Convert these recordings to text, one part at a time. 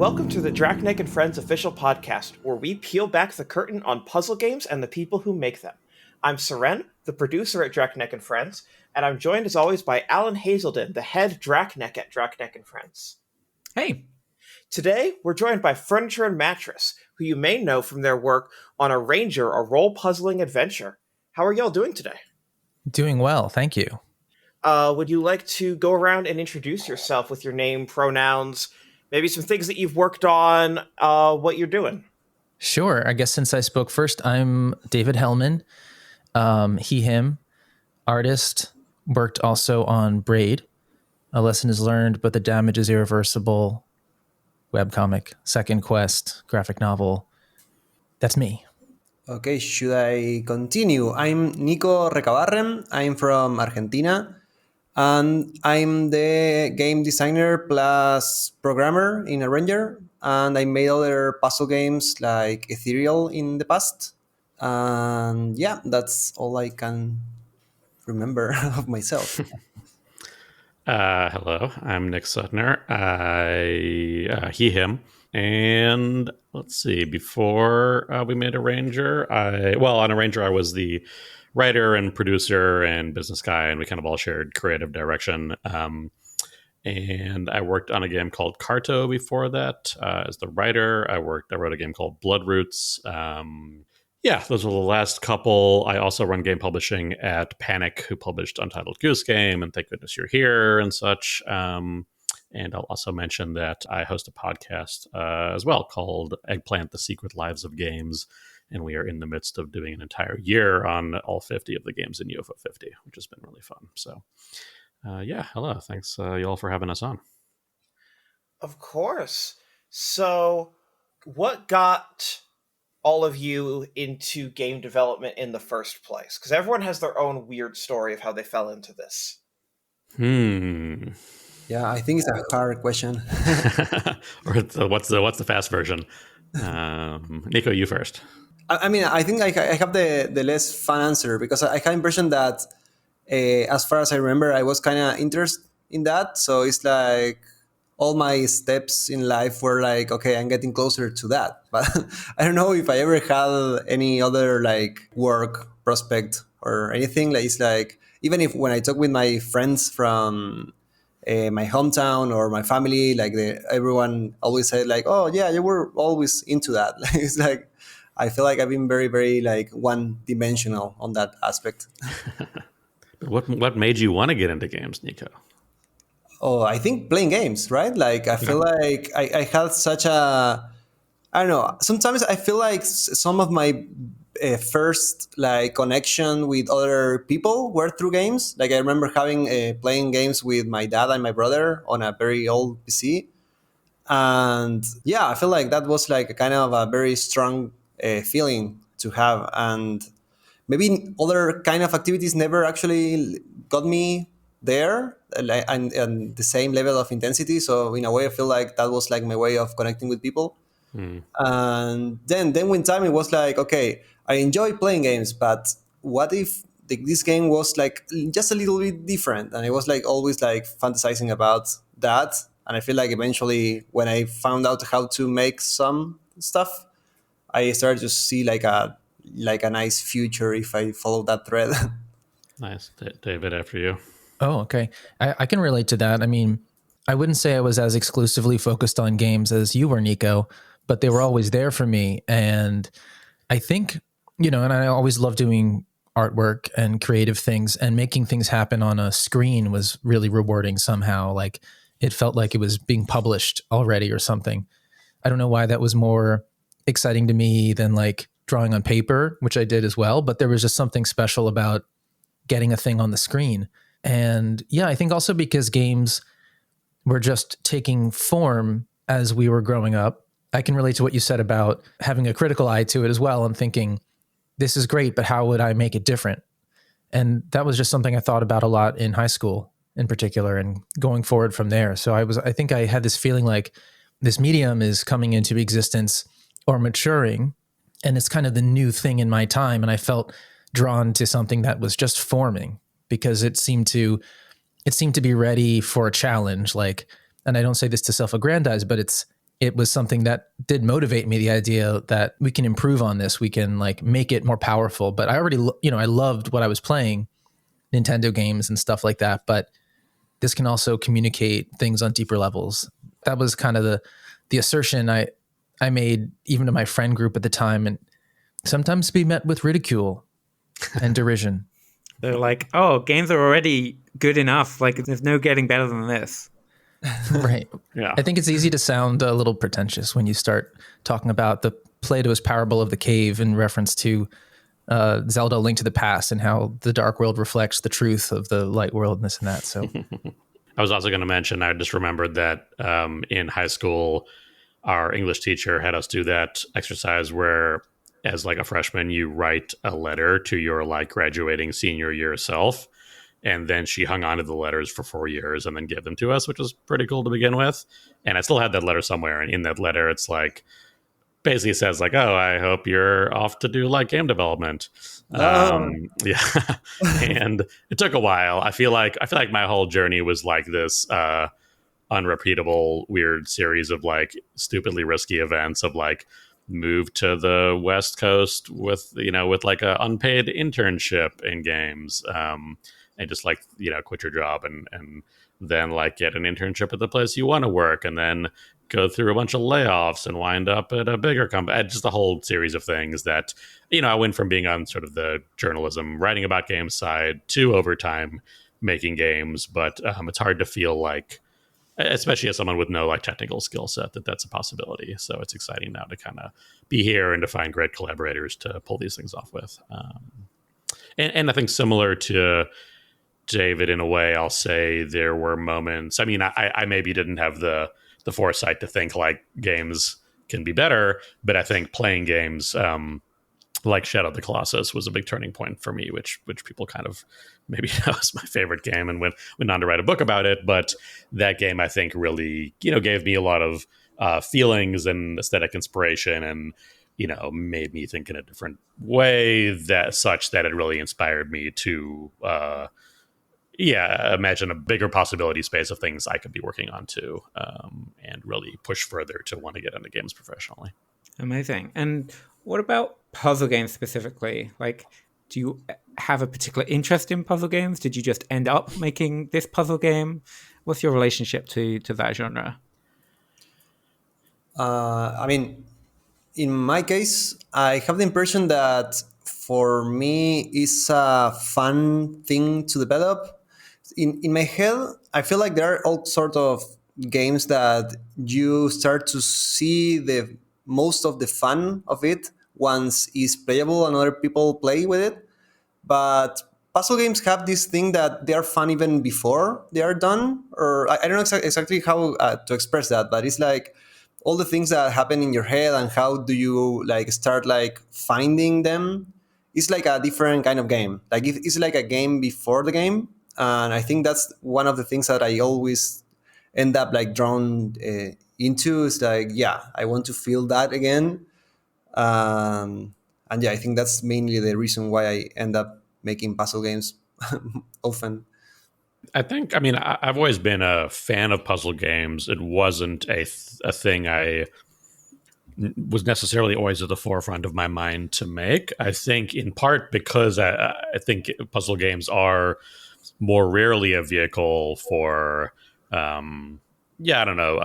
Welcome to the Drachneck and Friends official podcast, where we peel back the curtain on puzzle games and the people who make them. I'm Syrenne, the producer at Drachneck and Friends, and I'm joined as always by Alan Hazelden, the head Drachneck at Drachneck and Friends. Hey. Today, we're joined by Furniture Mattress, who you may know from their work on Arranger, a role-puzzling adventure. How are y'all doing today? Doing well, thank you. Would you like to go around and introduce yourself with your name, pronouns, maybe some things that you've worked on, what you're doing? Sure. I guess since I spoke first, I'm David Hellman, he, him, artist, worked also on Braid, A Lesson is Learned, but the Damage is Irreversible, webcomic, Second Quest, graphic novel. That's me. Okay, should I continue? I'm Nico Recabarren. I'm from Argentina. And I'm the game designer plus programmer in Arranger. And I made other puzzle games like Ethereal in the past. And yeah, that's all I can remember of myself. Hello, I'm Nick Sutner. He, him. And let's see, before we made Arranger, on Arranger, I was the writer and producer and business guy, and we kind of all shared creative direction. And I worked on a game called Carto before that as the writer. I wrote a game called Bloodroots. Those were the last couple. I also run game publishing at Panic, who published Untitled Goose Game, and Thank Goodness You're Here and such. And I'll also mention that I host a podcast as well called Eggplant, The Secret Lives of Games. And we are in the midst of doing an entire year on all 50 of the games in UFO 50, which has been really fun. So, hello. Thanks, you all, for having us on. Of course. So, what got all of you into game development in the first place? Because everyone has their own weird story of how they fell into this. Yeah, I think it's a hard question. Or what's the fast version? Nico, you first. I mean, I think I have the less fun answer because I have the impression that, as far as I remember, I was kind of interested in that. So it's like all my steps in life were like, okay, I'm getting closer to that. But I don't know if I ever had any other like work prospect or anything. Like it's like even if when I talk with my friends from my hometown or my family, like everyone always said like, oh yeah, you were always into that. It's like I feel like I've been very, very like one-dimensional on that aspect. What made you want to get into games, Nico? Oh, I think playing games, right? Like I feel like I had such a, I don't know. Sometimes I feel like some of my first like connection with other people were through games. Like I remember having playing games with my dad and my brother on a very old PC, and yeah, I feel like that was like a kind of a very strong feeling to have, and maybe other kind of activities never actually got me there and the same level of intensity. So in a way, I feel like that was like my way of connecting with people. And then when time it was like, okay, I enjoy playing games, but what if this game was like just a little bit different? And I was like always like fantasizing about that. And I feel like eventually when I found out how to make some stuff, I started to see like a nice future if I follow that thread. Nice. David, after you. Oh, okay. I can relate to that. I mean, I wouldn't say I was as exclusively focused on games as you were, Nico, but they were always there for me. And I think, and I always loved doing artwork and creative things, and making things happen on a screen was really rewarding somehow. Like it felt like it was being published already or something. I don't know why that was more exciting to me than like drawing on paper, which I did as well, but there was just something special about getting a thing on the screen. And yeah, I think also because games were just taking form as we were growing up. I can relate to what you said about having a critical eye to it as well and thinking, this is great, but how would I make it different? And that was just something I thought about a lot in high school in particular and going forward from there. So I think I had this feeling like this medium is coming into existence or maturing, and it's kind of the new thing in my time. And I felt drawn to something that was just forming because it seemed to be ready for a challenge. Like, and I don't say this to self-aggrandize, but it was something that did motivate me, the idea that we can improve on this, we can like make it more powerful. But I already, I loved what I was playing, Nintendo games and stuff like that, but this can also communicate things on deeper levels. That was kind of the assertion I made even to my friend group at the time, and sometimes be met with ridicule and derision. They're like, oh, games are already good enough. Like, there's no getting better than this. Right. Yeah. I think it's easy to sound a little pretentious when you start talking about the Plato's parable of the cave in reference to Zelda: Link to the Past and how the dark world reflects the truth of the light world and this and that. So I was also going to mention, I just remembered that in high school, our English teacher had us do that exercise where, as like a freshman, you write a letter to your like graduating senior year self. And then she hung on to the letters for 4 years and then gave them to us, which was pretty cool to begin with. And I still had that letter somewhere. And in that letter, it's like, basically says like, oh, I hope you're off to do like game development. Yeah. And it took a while. I feel like my whole journey was like this unrepeatable, weird series of like stupidly risky events of like move to the West Coast with like a unpaid internship in games. And just like, quit your job and then like get an internship at the place you want to work, and then go through a bunch of layoffs and wind up at a bigger company. Just a whole series of things that, I went from being on sort of the journalism, writing about games side to over time making games. But it's hard to feel like, especially as someone with no like technical skill set, that that's a possibility. So it's exciting now to kind of be here and to find great collaborators to pull these things off with. And I think similar to David, in a way, I'll say there were moments. I mean, I maybe didn't have the foresight to think like games can be better, but I think playing games like Shadow of the Colossus was a big turning point for me, which people kind of maybe know is my favorite game, and went on to write a book about it. But that game, I think, really gave me a lot of feelings and aesthetic inspiration, and made me think in a different way, such that it really inspired me to imagine a bigger possibility space of things I could be working on too, and really push further to want to get into games professionally. Amazing. And what about puzzle games specifically? Like, do you have a particular interest in puzzle games? Did you just end up making this puzzle game? What's your relationship to that genre? I mean, in my case, I have the impression that for me, it's a fun thing to develop. In my head, I feel like there are all sort of games that you start to see the most of the fun of it once it's playable and other people play with it. But puzzle games have this thing that they are fun even before they are done. Or I don't know exactly how to express that, but it's like all the things that happen in your head and how do you like start like finding them. It's like a different kind of game. Like it's like a game before the game. And I think that's one of the things that I always end up like drawn into. Is like, yeah, I want to feel that again. And yeah, I think that's mainly the reason why I end up making puzzle games often. I think, I've always been a fan of puzzle games. It wasn't a thing I was necessarily always at the forefront of my mind to make. I think in part because I think puzzle games are more rarely a vehicle for, I don't know.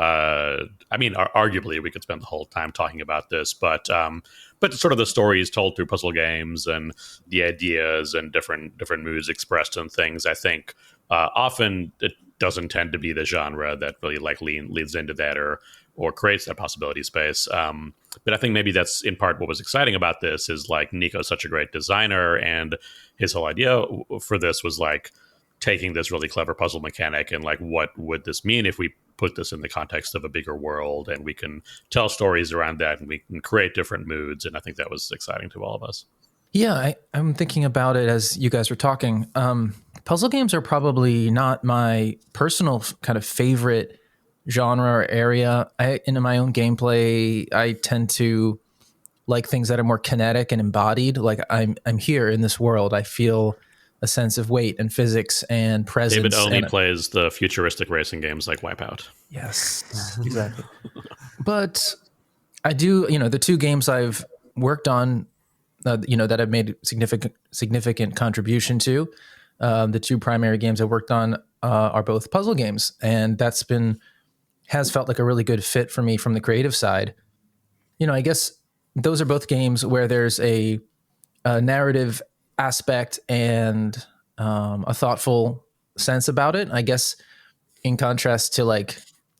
Arguably we could spend the whole time talking about this, but sort of the stories told through puzzle games and the ideas and different moods expressed in things, I think often it doesn't tend to be the genre that really like leads into that or creates that possibility space. But I think maybe that's in part what was exciting about this is like Nico's such a great designer, and his whole idea for this was like taking this really clever puzzle mechanic and like, what would this mean if we put this in the context of a bigger world, and we can tell stories around that and we can create different moods. And I think that was exciting to all of us. Yeah, I'm thinking about it as you guys were talking. Puzzle games are probably not my personal kind of favorite genre or area. In my own gameplay, I tend to like things that are more kinetic and embodied. Like I'm here in this world. I feel a sense of weight and physics and presence. David only and, plays the futuristic racing games like Wipeout. Yes, exactly. But I do, the two games I've worked on, that I've made significant contribution to, the two primary games I worked on are both puzzle games, and has felt like a really good fit for me from the creative side. I guess those are both games where there's a narrative aspect and a thoughtful sense about it. I guess in contrast to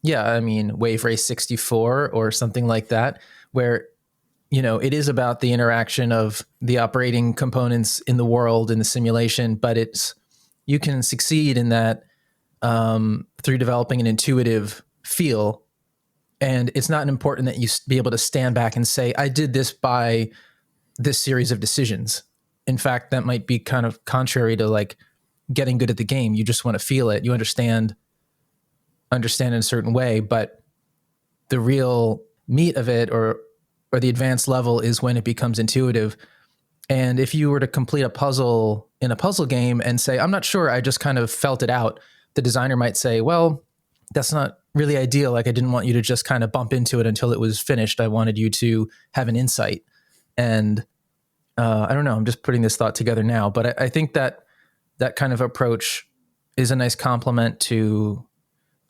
Wave Race 64 or something like that, where it is about the interaction of the operating components in the world in the simulation, but you can succeed in that through developing an intuitive feel. And it's not important that you be able to stand back and say, I did this by this series of decisions. In fact, that might be kind of contrary to like getting good at the game. You just want to feel it. You understand in a certain way, but the real meat of it or the advanced level is when it becomes intuitive. And if you were to complete a puzzle in a puzzle game and say, I'm not sure, I just kind of felt it out, the designer might say, well, that's not really ideal. Like, I didn't want you to just kind of bump into it until it was finished. I wanted you to have an insight. And I don't know, I'm just putting this thought together now, but I think that kind of approach is a nice complement to,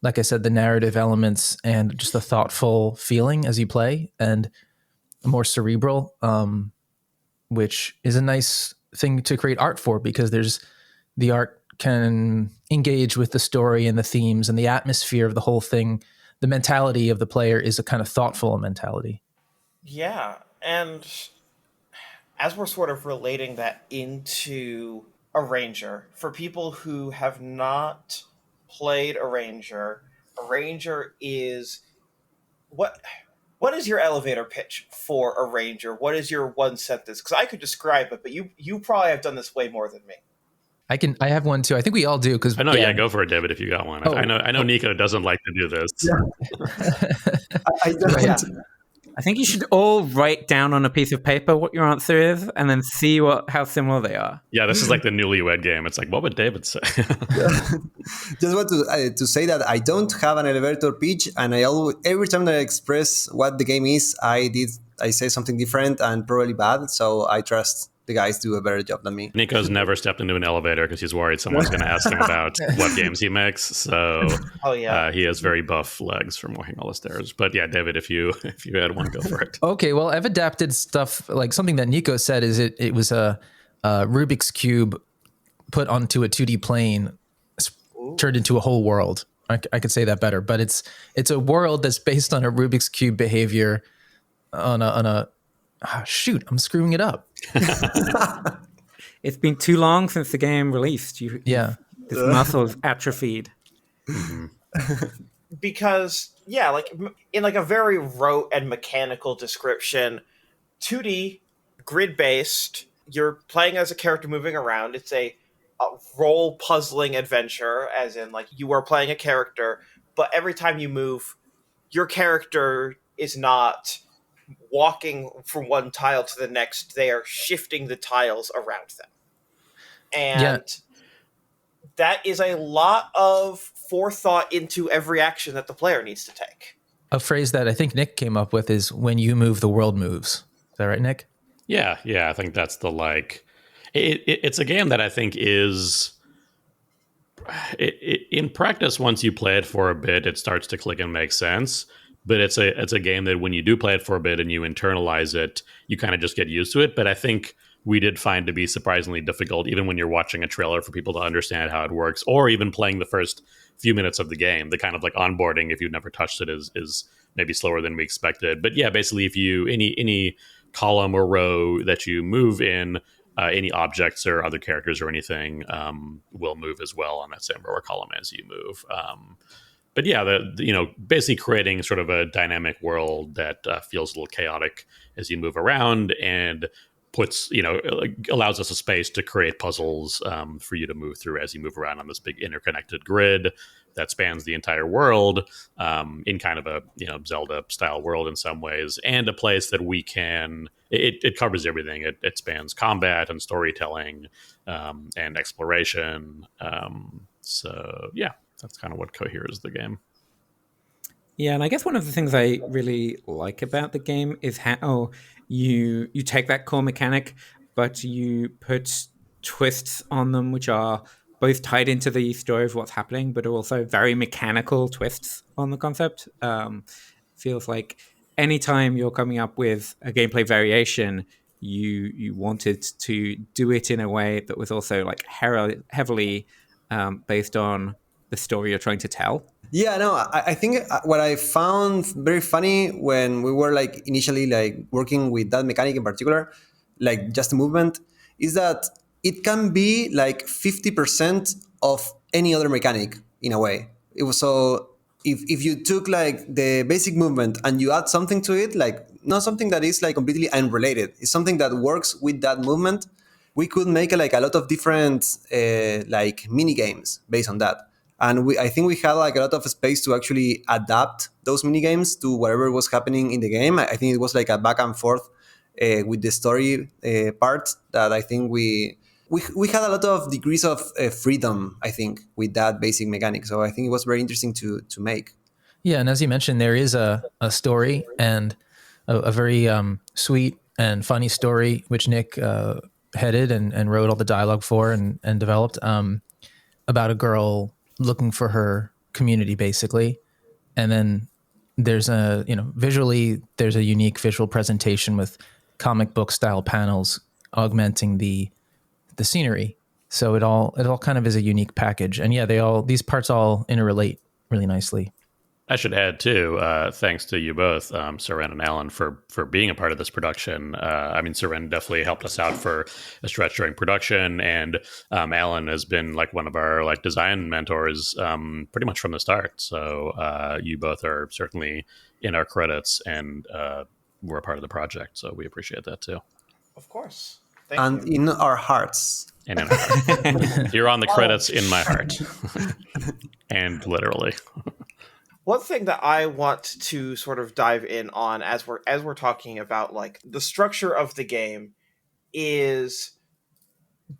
like I said, the narrative elements and just the thoughtful feeling as you play, and more cerebral, which is a nice thing to create art for, because the art can engage with the story and the themes and the atmosphere of the whole thing. The mentality of the player is a kind of thoughtful mentality. Yeah, and as we're sort of relating that into Arranger, for people who have not played Arranger is what is your elevator pitch for Arranger? What is your one sentence? Because I could describe it, but you probably have done this way more than me. I have one too. I think we all do. Because I know, yeah, go for it, David, if you got one. I know Nico doesn't like to do this. Yeah. I don't. Yeah. I think you should all write down on a piece of paper what your answer is, and then see how similar they are. Yeah, this is like the newlywed game. It's like, what would David say? Just want to say that I don't have an elevator pitch, and every time that I express what the game is, I say something different and probably bad. So I trust the guys do a better job than me. Nico's never stepped into an elevator because he's worried someone's going to ask him about what games he makes. So he has very buff legs from walking all the stairs. But yeah, David, if you had one, go for it. Okay, well, I've adapted stuff like something that Nico said is it was a Rubik's Cube put onto a 2D plane, turned into a whole world. I could say that better, but it's a world that's based on a Rubik's Cube behavior on a shoot, I'm screwing it up. It's been too long since the game released. Yeah. This muscle is atrophied. Because, yeah, like in like a very rote and mechanical description, 2D, grid-based, you're playing as a character moving around. It's a role puzzling adventure, as in like you are playing a character, but every time you move, your character is not walking from one tile to the next. They are shifting the tiles around them. And that is a lot of forethought into every action that the player needs to take. A phrase that I think Nick came up with is, when you move, the world moves. Is that right, Nick? Yeah. I think that's the it's a game that I think is in practice, once you play it for a bit, it starts to click and make sense. But it's a game that when you do play it for a bit and you internalize it, you kind of just get used to it. But I think we did find to be surprisingly difficult, even when you're watching a trailer, for people to understand how it works, or even playing the first few minutes of the game. The kind of like onboarding, if you've never touched it, is maybe slower than we expected. But yeah, basically, if you any column or row that you move in, any objects or other characters or anything will move as well on that same row or column as you move. But yeah, basically creating sort of a dynamic world that feels a little chaotic as you move around, and puts, allows us a space to create puzzles for you to move through as you move around on this big interconnected grid that spans the entire world, in kind of a Zelda style world in some ways, and a place that we can. It covers everything. It spans combat and storytelling, and exploration. So yeah, that's kind of what coheres the game. Yeah, and I guess one of the things I really like about the game is how you take that core mechanic, but you put twists on them, which are both tied into the story of what's happening, but are also very mechanical twists on the concept. Feels like anytime you're coming up with a gameplay variation, you wanted to do it in a way that was also like heavily based on the story you're trying to tell. Yeah, no, I think what I found very funny when we were like initially like working with that mechanic in particular, like just the movement, is that it can be like 50% of any other mechanic in a way. It was so if you took like the basic movement and you add something to it, like not something that is like completely unrelated, it's something that works with that movement. We could make like a lot of different like mini games based on that. And I think we had like a lot of space to actually adapt those mini games to whatever was happening in the game. I think it was like a back and forth with the story part that I think we had a lot of degrees of freedom, I think, with that basic mechanic. So I think it was very interesting to make. Yeah, and as you mentioned, there is a story, and a very sweet and funny story, which Nick headed and wrote all the dialogue for and developed, about a girl looking for her community, basically. And then there's visually, there's a unique visual presentation with comic book style panels augmenting the scenery. So it all kind of is a unique package. And yeah, these parts all interrelate really nicely. I should add too, thanks to you both, Syrenne and Alan, for being a part of this production. I mean, Syrenne definitely helped us out for a stretch during production, and Alan has been like one of our like design mentors pretty much from the start. So you both are certainly in our credits, and we're a part of the project. So we appreciate that too. Of course. And in our hearts. And in our heart. You're on the credits in my heart, and literally. One thing that I want to sort of dive in on as we're talking about like the structure of the game is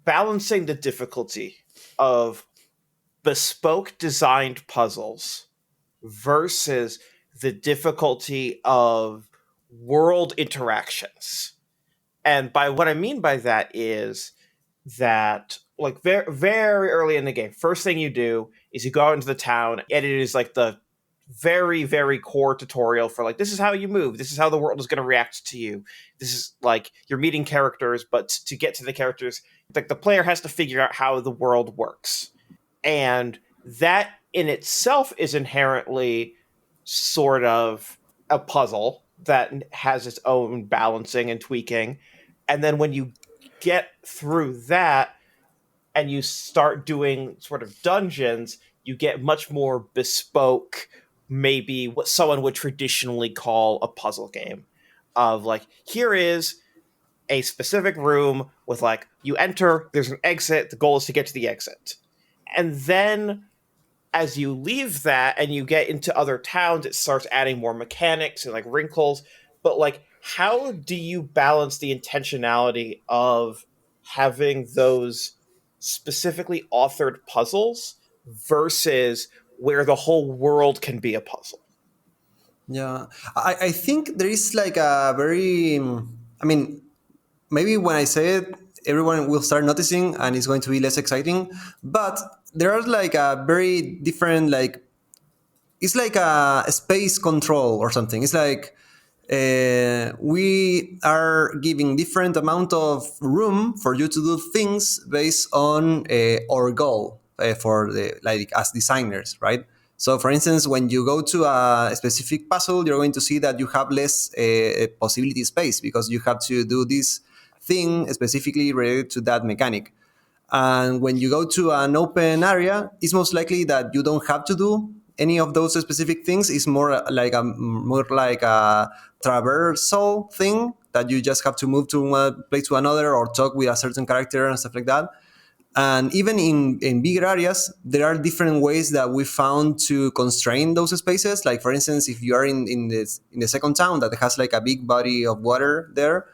balancing the difficulty of bespoke designed puzzles versus the difficulty of world interactions. And by what I mean by that is that like very, very early in the game, first thing you do is you go out into the town, and it is like the very, very core tutorial for like, this is how you move. This is how the world is going to react to you. This is like you're meeting characters, but to get to the characters, like the player has to figure out how the world works. And that in itself is inherently sort of a puzzle that has its own balancing and tweaking. And then when you get through that and you start doing sort of dungeons, you get much more bespoke, maybe what someone would traditionally call a puzzle game, of like, here is a specific room with like, you enter, there's an exit, the goal is to get to the exit. And then as you leave that and you get into other towns, it starts adding more mechanics and like wrinkles. But like, how do you balance the intentionality of having those specifically authored puzzles versus where the whole world can be a puzzle? Yeah, I think there is like a very, I mean, maybe when I say it, everyone will start noticing and it's going to be less exciting. But there are like a very different, like, it's like a space control or something. It's like we are giving different amount of room for you to do things based on our goal for the, like, as designers, right? So, for instance, when you go to a specific puzzle, you're going to see that you have less possibility space because you have to do this thing specifically related to that mechanic. And when you go to an open area, it's most likely that you don't have to do any of those specific things. It's more like a traversal thing that you just have to move to one place to another or talk with a certain character and stuff like that. And even in bigger areas, there are different ways that we found to constrain those spaces. Like, for instance, if you are in the second town that has like a big body of water there,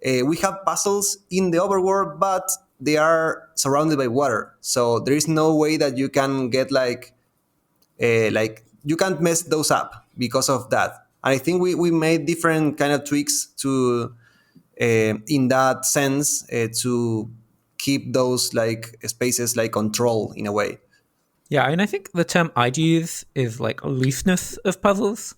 we have puzzles in the overworld, but they are surrounded by water. So there is no way that you can get like you can't mess those up because of that. And I think we made different kind of tweaks to in that sense to keep those like spaces like control in a way. Yeah, and I think the term I'd use is like looseness of puzzles.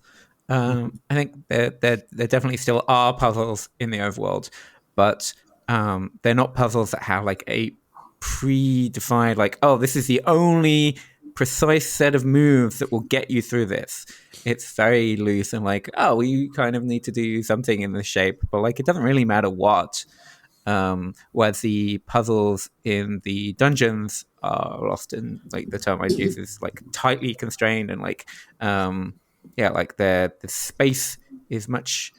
I think there definitely still are puzzles in the overworld, but they're not puzzles that have like a predefined, like, oh, this is the only precise set of moves that will get you through this. It's very loose and like, oh, you kind of need to do something in this shape, but like it doesn't really matter what. Whereas the puzzles in the dungeons are often, like, the term I'd use is like tightly constrained and like yeah, like the space is much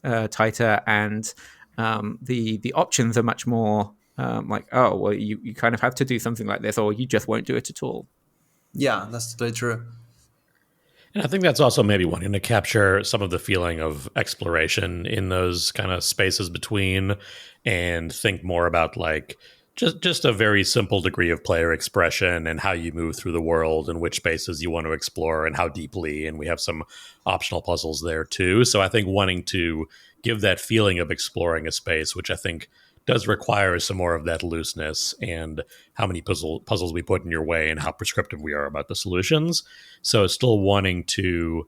tighter, and the options are much more like, oh well, you kind of have to do something like this or you just won't do it at all. Yeah, that's totally true. And I think that's also maybe wanting to capture some of the feeling of exploration in those kind of spaces between, and think more about like just a very simple degree of player expression and how you move through the world and which spaces you want to explore and how deeply. And we have some optional puzzles there too. So I think wanting to give that feeling of exploring a space, which I think does require some more of that looseness and how many puzzles we put in your way and how prescriptive we are about the solutions. So still wanting to,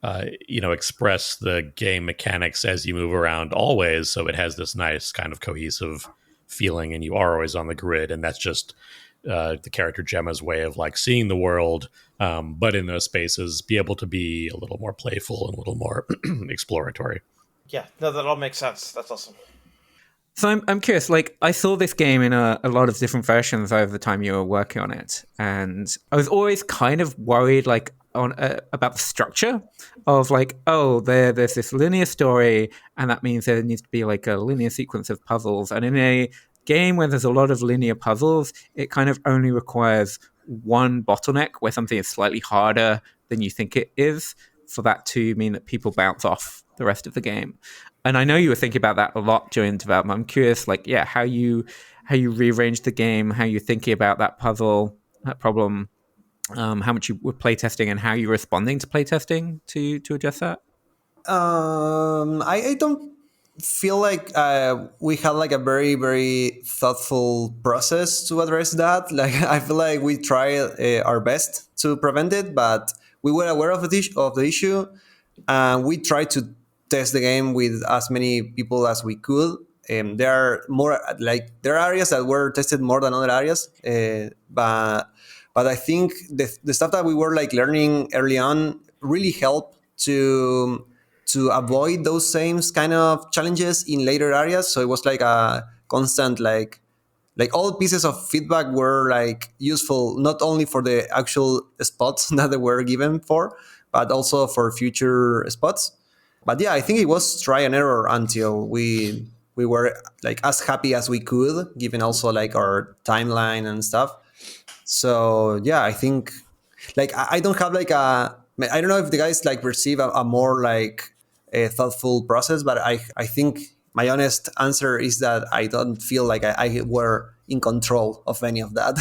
express the game mechanics as you move around always. So it has this nice kind of cohesive feeling and you are always on the grid. And that's just the character Gemma's way of like seeing the world. But in those spaces, be able to be a little more playful and a little more exploratory. Yeah, no, that all makes sense. That's awesome. So I'm curious, like, I saw this game in a lot of different versions over the time you were working on it, and I was always kind of worried, like, on about the structure of, like, oh, there's this linear story, and that means there needs to be, like, a linear sequence of puzzles, and in a game where there's a lot of linear puzzles, it kind of only requires one bottleneck where something is slightly harder than you think it is for that to mean that people bounce off the rest of the game. And I know you were thinking about that a lot during development. I'm curious, like, yeah, how you rearrange the game, how you're thinking about that puzzle, that problem, how much you were playtesting, and how you're responding to playtesting to address that. I don't feel like we had like a very very thoughtful process to address that. Like I feel like we tried our best to prevent it, but we were aware of the issue, and we tried to test the game with as many people as we could. There are more like there are areas that were tested more than other areas, but I think the stuff that we were like learning early on really helped to avoid those same kind of challenges in later areas. So it was like a constant like all pieces of feedback were like useful not only for the actual spots that they were given for, but also for future spots. But yeah, I think it was try and error until we were like as happy as we could, given also like our timeline and stuff. So yeah, I think like I don't have like I don't know if the guys like receive a more like a thoughtful process, but I think my honest answer is that I don't feel like I were in control of any of that.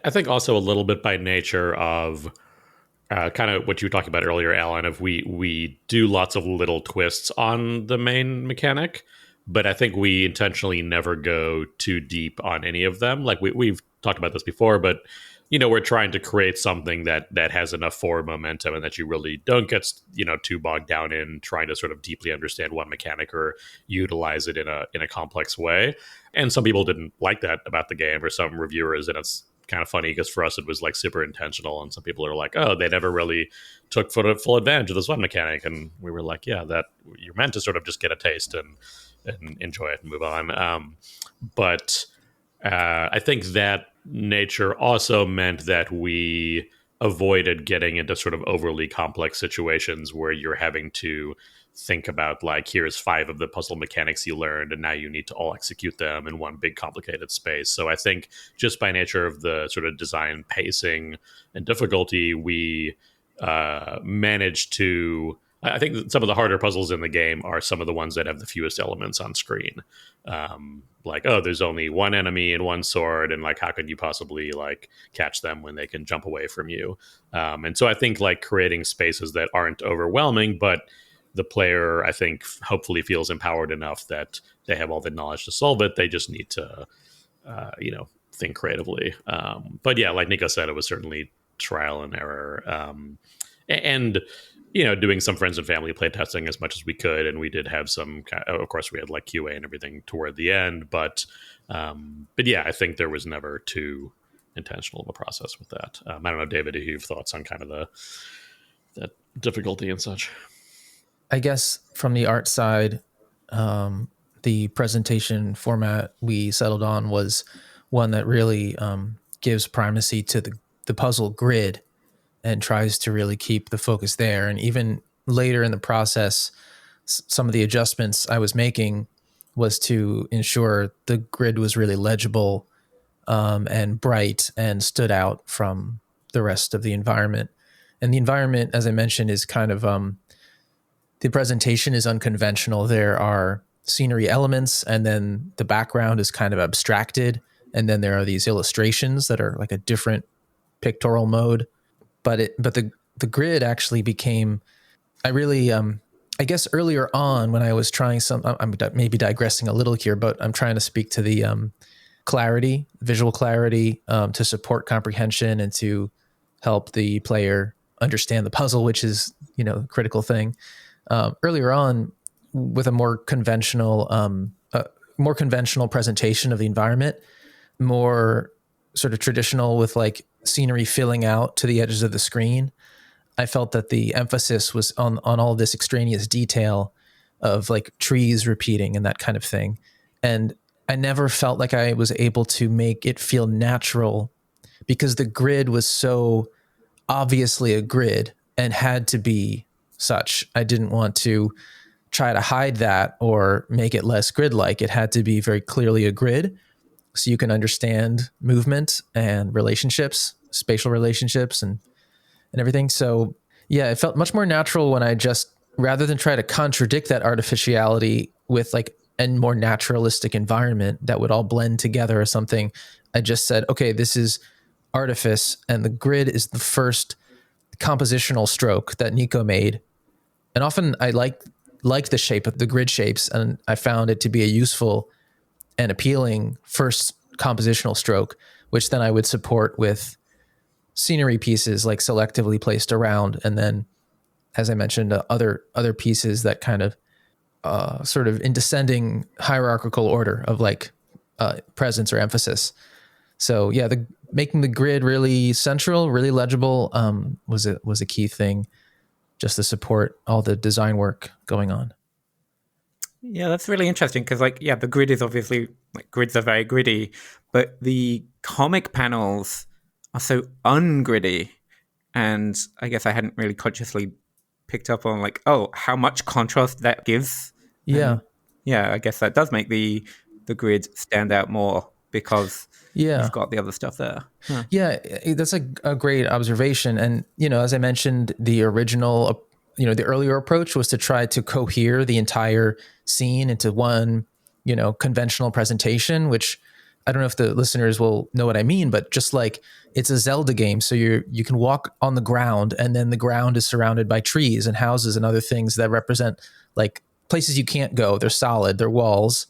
I think also a little bit by nature of kind of what you were talking about earlier, Alan, of we do lots of little twists on the main mechanic, but I think we intentionally never go too deep on any of them. Like we've talked about this before, but we're trying to create something that has enough forward momentum and that you really don't get too bogged down in trying to sort of deeply understand one mechanic or utilize it in a complex way. And some people didn't like that about the game, or some reviewers, and it's kind of funny because for us it was like super intentional, and some people are like, oh, they never really took full advantage of this one mechanic, and we were like, yeah, that you're meant to sort of just get a taste and enjoy it and move on. But I think that nature also meant that we avoided getting into sort of overly complex situations where you're having to think about like, here's 5 of the puzzle mechanics you learned, and now you need to all execute them in one big complicated space. So I think just by nature of the sort of design pacing and difficulty, we managed to. I think that some of the harder puzzles in the game are some of the ones that have the fewest elements on screen. Like, oh, there's only one enemy and one sword, and like, how can you possibly like catch them when they can jump away from you? And so I think like creating spaces that aren't overwhelming, but the player, I think, hopefully feels empowered enough that they have all the knowledge to solve it. They just need to, think creatively. But yeah, like Nico said, it was certainly trial and error. And doing some friends and family play testing as much as we could, and we did have some. Of course, we had like QA and everything toward the end, but yeah, I think there was never too intentional of a process with that. I don't know, David, do you have thoughts on kind of that difficulty and such? I guess from the art side, the presentation format we settled on was one that really gives primacy to the puzzle grid and tries to really keep the focus there. And even later in the process, some of the adjustments I was making was to ensure the grid was really legible and bright and stood out from the rest of the environment. And the environment, as I mentioned, is kind of the presentation is unconventional. There are scenery elements, and then the background is kind of abstracted, and then there are these illustrations that are like a different pictorial mode. But the grid actually became, I really, I guess earlier on when I was trying I'm maybe digressing a little here, but I'm trying to speak to the clarity, visual clarity, to support comprehension and to help the player understand the puzzle, which is, a critical thing. Earlier on, with a more conventional presentation of the environment, more sort of traditional with like scenery filling out to the edges of the screen, I felt that the emphasis was on all this extraneous detail of like trees repeating and that kind of thing. And I never felt like I was able to make it feel natural because the grid was so obviously a grid and had to be such. I didn't want to try to hide that or make it less grid-like. It had to be very clearly a grid so you can understand movement and relationships, spatial relationships and everything. So yeah, it felt much more natural when I just, rather than try to contradict that artificiality with like a more naturalistic environment that would all blend together or something, I just said, okay, this is artifice, and the grid is the first compositional stroke that Nico made. And often I like the shape of the grid shapes, and I found it to be a useful and appealing first compositional stroke, which then I would support with scenery pieces like selectively placed around, and then, as I mentioned, other pieces that kind of sort of in descending hierarchical order of like presence or emphasis. So yeah, making the grid really central, really legible was a key thing, just to support all the design work going on. Yeah, that's really interesting because, like, yeah, the grid is obviously, like, grids are very gritty, but the comic panels are so ungritty, and I guess I hadn't really consciously picked up on, like, oh, how much contrast that gives. Yeah. And yeah, I guess that does make the grid stand out more because you've got the other stuff there. Huh. Yeah, that's a great observation. And, as I mentioned, the original, the earlier approach was to try to cohere the entire scene into one, conventional presentation, which I don't know if the listeners will know what I mean, but just like it's a Zelda game. So you can walk on the ground, and then the ground is surrounded by trees and houses and other things that represent like places you can't go. They're solid, they're walls,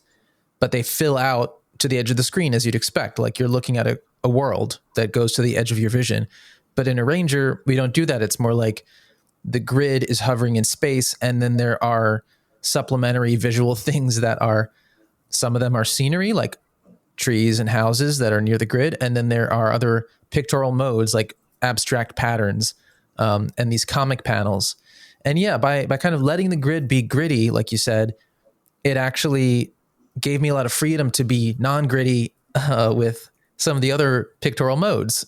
but they fill out to the edge of the screen as you'd expect. Like you're looking at a world that goes to the edge of your vision. But in Arranger, we don't do that. It's more like the grid is hovering in space, and then there are supplementary visual things that are, some of them are scenery, like trees and houses that are near the grid. And then there are other pictorial modes like abstract patterns and these comic panels. And yeah, by kind of letting the grid be gritty, like you said, it actually gave me a lot of freedom to be non-gritty with some of the other pictorial modes.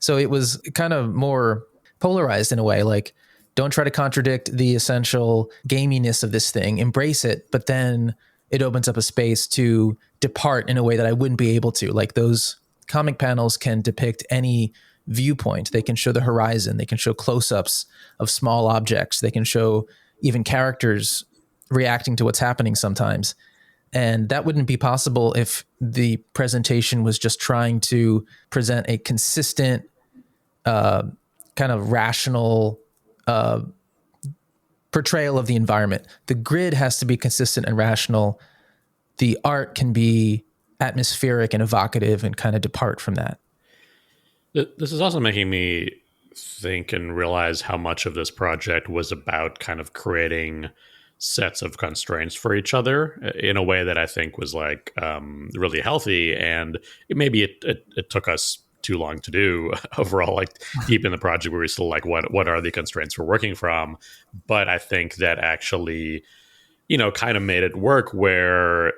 So it was kind of more polarized in a way. Like Don't try to contradict the essential gaminess of this thing. Embrace it, but then it opens up a space to depart in a way that I wouldn't be able to. Like those comic panels can depict any viewpoint. They can show the horizon. They can show close-ups of small objects. They can show even characters reacting to what's happening sometimes. And that wouldn't be possible if the presentation was just trying to present a consistent, kind of rational portrayal of the environment. The grid has to be consistent and rational. The art can be atmospheric and evocative and kind of depart from that. This is also making me think and realize how much of this project was about kind of creating sets of constraints for each other in a way that I think was like really healthy. And it took us too long to do overall, like deep in the project where we still like, what are the constraints we're working from? But I think that actually, kind of made it work where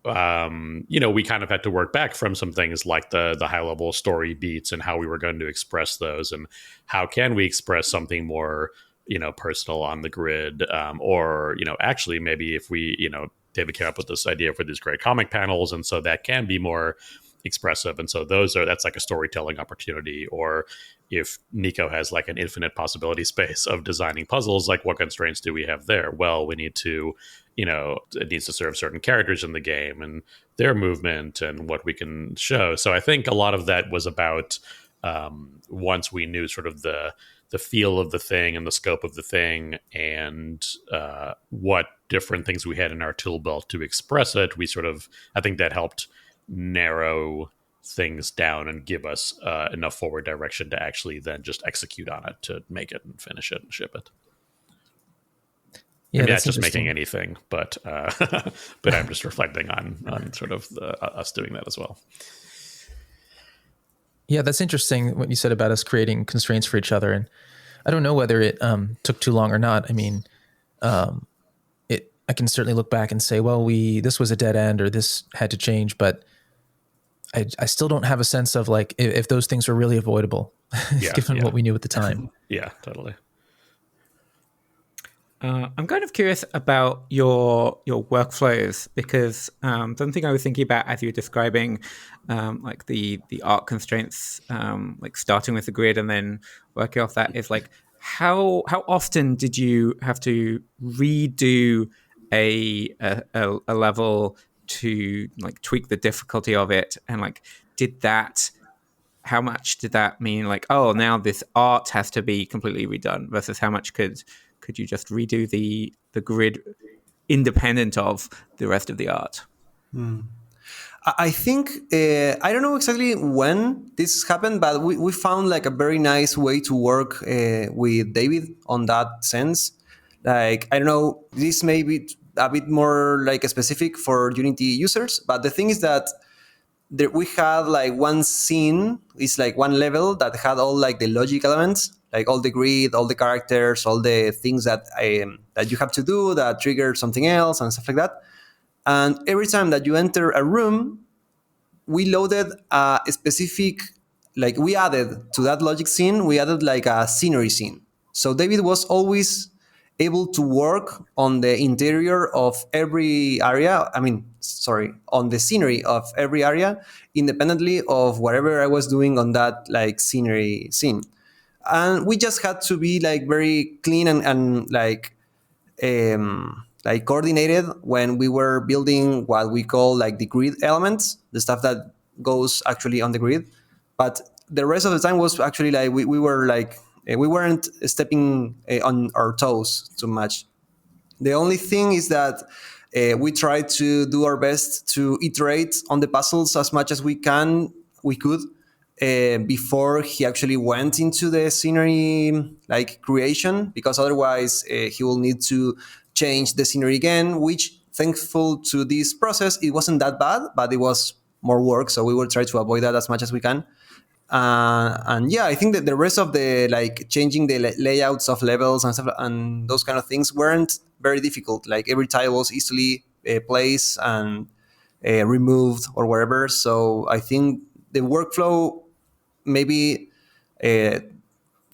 we kind of had to work back from some things like the high level story beats and how we were going to express those, and how can we express something more, personal on the grid, or actually maybe if we, David came up with this idea for these great comic panels, and so that can be more expressive, and so that's like a storytelling opportunity. Or if Nico has like an infinite possibility space of designing puzzles, like what constraints do we have there? Well, we need to, it needs to serve certain characters in the game and their movement and what we can show. So I think a lot of that was about once we knew sort of the feel of the thing and the scope of the thing, and what different things we had in our tool belt to express it, I think that helped narrow things down and give us enough forward direction to actually then just execute on it, to make it and finish it and ship it. Yeah, that's just making anything, but but I'm just reflecting on sort of us doing that as well. Yeah, that's interesting what you said about us creating constraints for each other. And I don't know whether it took too long or not. I mean, I can certainly look back and say, well, this was a dead end, or this had to change, but I still don't have a sense of like if those things were really avoidable, given what we knew at the time. Yeah, totally. I'm kind of curious about your workflows, because something I was thinking about as you were describing like the art constraints, like starting with the grid and then working off that, is like how often did you have to redo a level to like tweak the difficulty of it, and like how much did that mean like, oh, now this art has to be completely redone, versus how much could you just redo the grid independent of the rest of the art? I think I don't know exactly when this happened, but we found like a very nice way to work with David on that sense. Like, I don't know, this may be a bit more like a specific for Unity users, but the thing is that we had like one scene, it's like one level that had all like the logic elements, like all the grid, all the characters, all the things that you have to do that trigger something else and stuff like that. And every time that you enter a room, we loaded a specific, like we added to that logic scene, we added like a scenery scene. So David was always able to work on the interior of every area. On the scenery of every area, independently of whatever I was doing on that like scenery scene. And we just had to be like very clean and like coordinated when we were building what we call like the grid elements, the stuff that goes actually on the grid. But the rest of the time was actually like we were like we weren't stepping on our toes too much. The only thing is that we try to do our best to iterate on the puzzles as much as we could before he actually went into the scenery like creation, because otherwise he will need to change the scenery again, which thankful to this process, it wasn't that bad, but it was more work. So we will try to avoid that as much as we can. And yeah, I think that the rest of the like changing the layouts of levels and stuff and those kind of things weren't very difficult. Like every tile was easily placed and removed or wherever. So I think the workflow maybe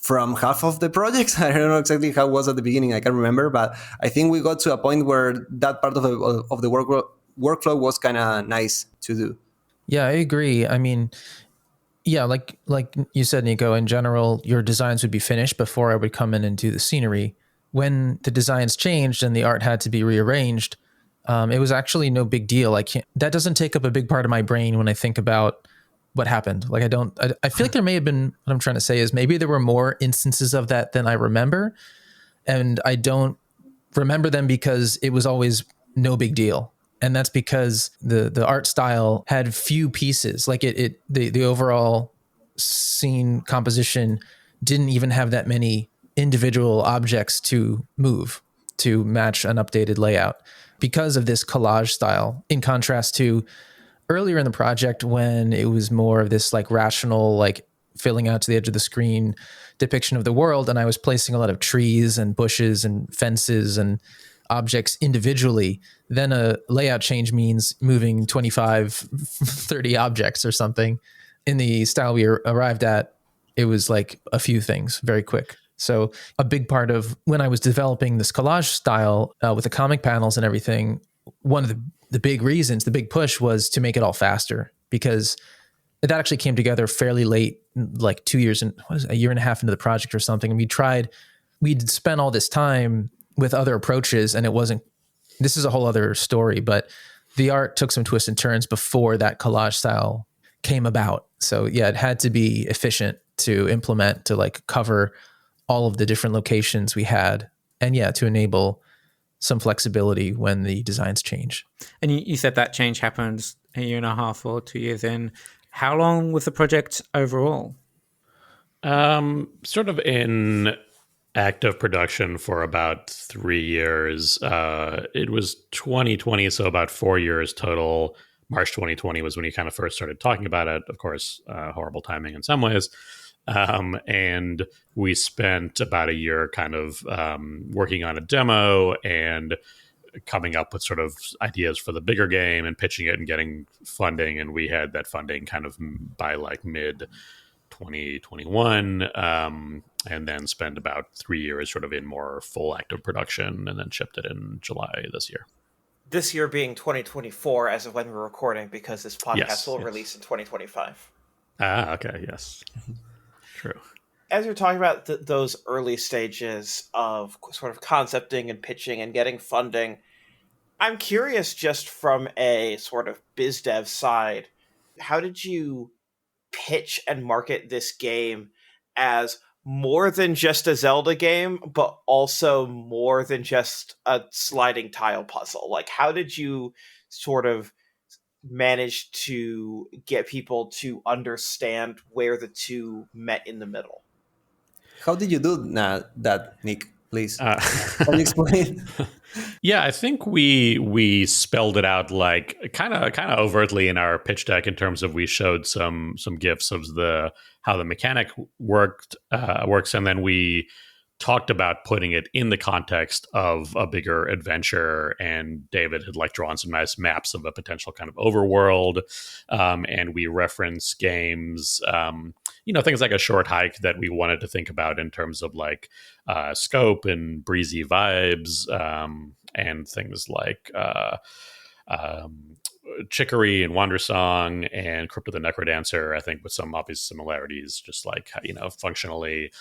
from half of the projects. I don't know exactly how it was at the beginning. I can't remember, but I think we got to a point where that part of the workflow was kind of nice to do. Yeah, I agree. I mean, yeah, like you said, Nico, in general, your designs would be finished before I would come in and do the scenery. When the designs changed and the art had to be rearranged, it was actually no big deal. That doesn't take up a big part of my brain when I think about what happened. Like I feel like there may have been, what I'm trying to say is maybe there were more instances of that than I remember. And I don't remember them because it was always no big deal. And that's because the art style had few pieces. Like the overall scene composition didn't even have that many individual objects to move to match an updated layout because of this collage style, in contrast to earlier in the project when it was more of this like rational, like filling out to the edge of the screen depiction of the world. And I was placing a lot of trees and bushes and fences and objects individually. Then a layout change means moving 25, 30 objects or something. In the style we arrived at, it was like a few things very quick. So a big part of when I was developing this collage style with the comic panels and everything, one of the big reasons, the big push was to make it all faster, because that actually came together fairly late, like 2 years and a year and a half into the project or something. And we'd spent all this time with other approaches, and it wasn't, this is a whole other story, but the art took some twists and turns before that collage style came about. So yeah, it had to be efficient to implement, to like cover all of the different locations we had. And yeah, to enable some flexibility when the designs change. And you said that change happened a year and a half or 2 years in. How long was the project overall? Sort of in active production for about 3 years. It was 2020, so about 4 years total. March 2020 was when he kind of first started talking about it. Of course, horrible timing in some ways. And we spent about a year kind of working on a demo and coming up with sort of ideas for the bigger game and pitching it and getting funding. And we had that funding kind of by like mid 2021, and then spent about 3 years sort of in more full active production, and then shipped it in July this year. This year being 2024 as of when we're recording, because this podcast will release in 2025. Okay, yes. True. As you're talking about those early stages of sort of concepting and pitching and getting funding, I'm curious, just from a sort of biz dev side, how did you pitch and market this game as more than just a Zelda game, but also more than just a sliding tile puzzle? Like, how did you sort of manage to get people to understand where the two met in the middle? How did you do that, Nick? Please, can you explain? Yeah, I think we spelled it out like kind of overtly in our pitch deck, in terms of we showed some gifs of how the mechanic works, and then we talked about putting it in the context of a bigger adventure. And David had like drawn some nice maps of a potential kind of overworld, and we reference games, things like A Short Hike that we wanted to think about in terms of like scope and breezy vibes, and things like Chicory and Wandersong and Crypt of the Necrodancer, I think with some obvious similarities, just like, functionally.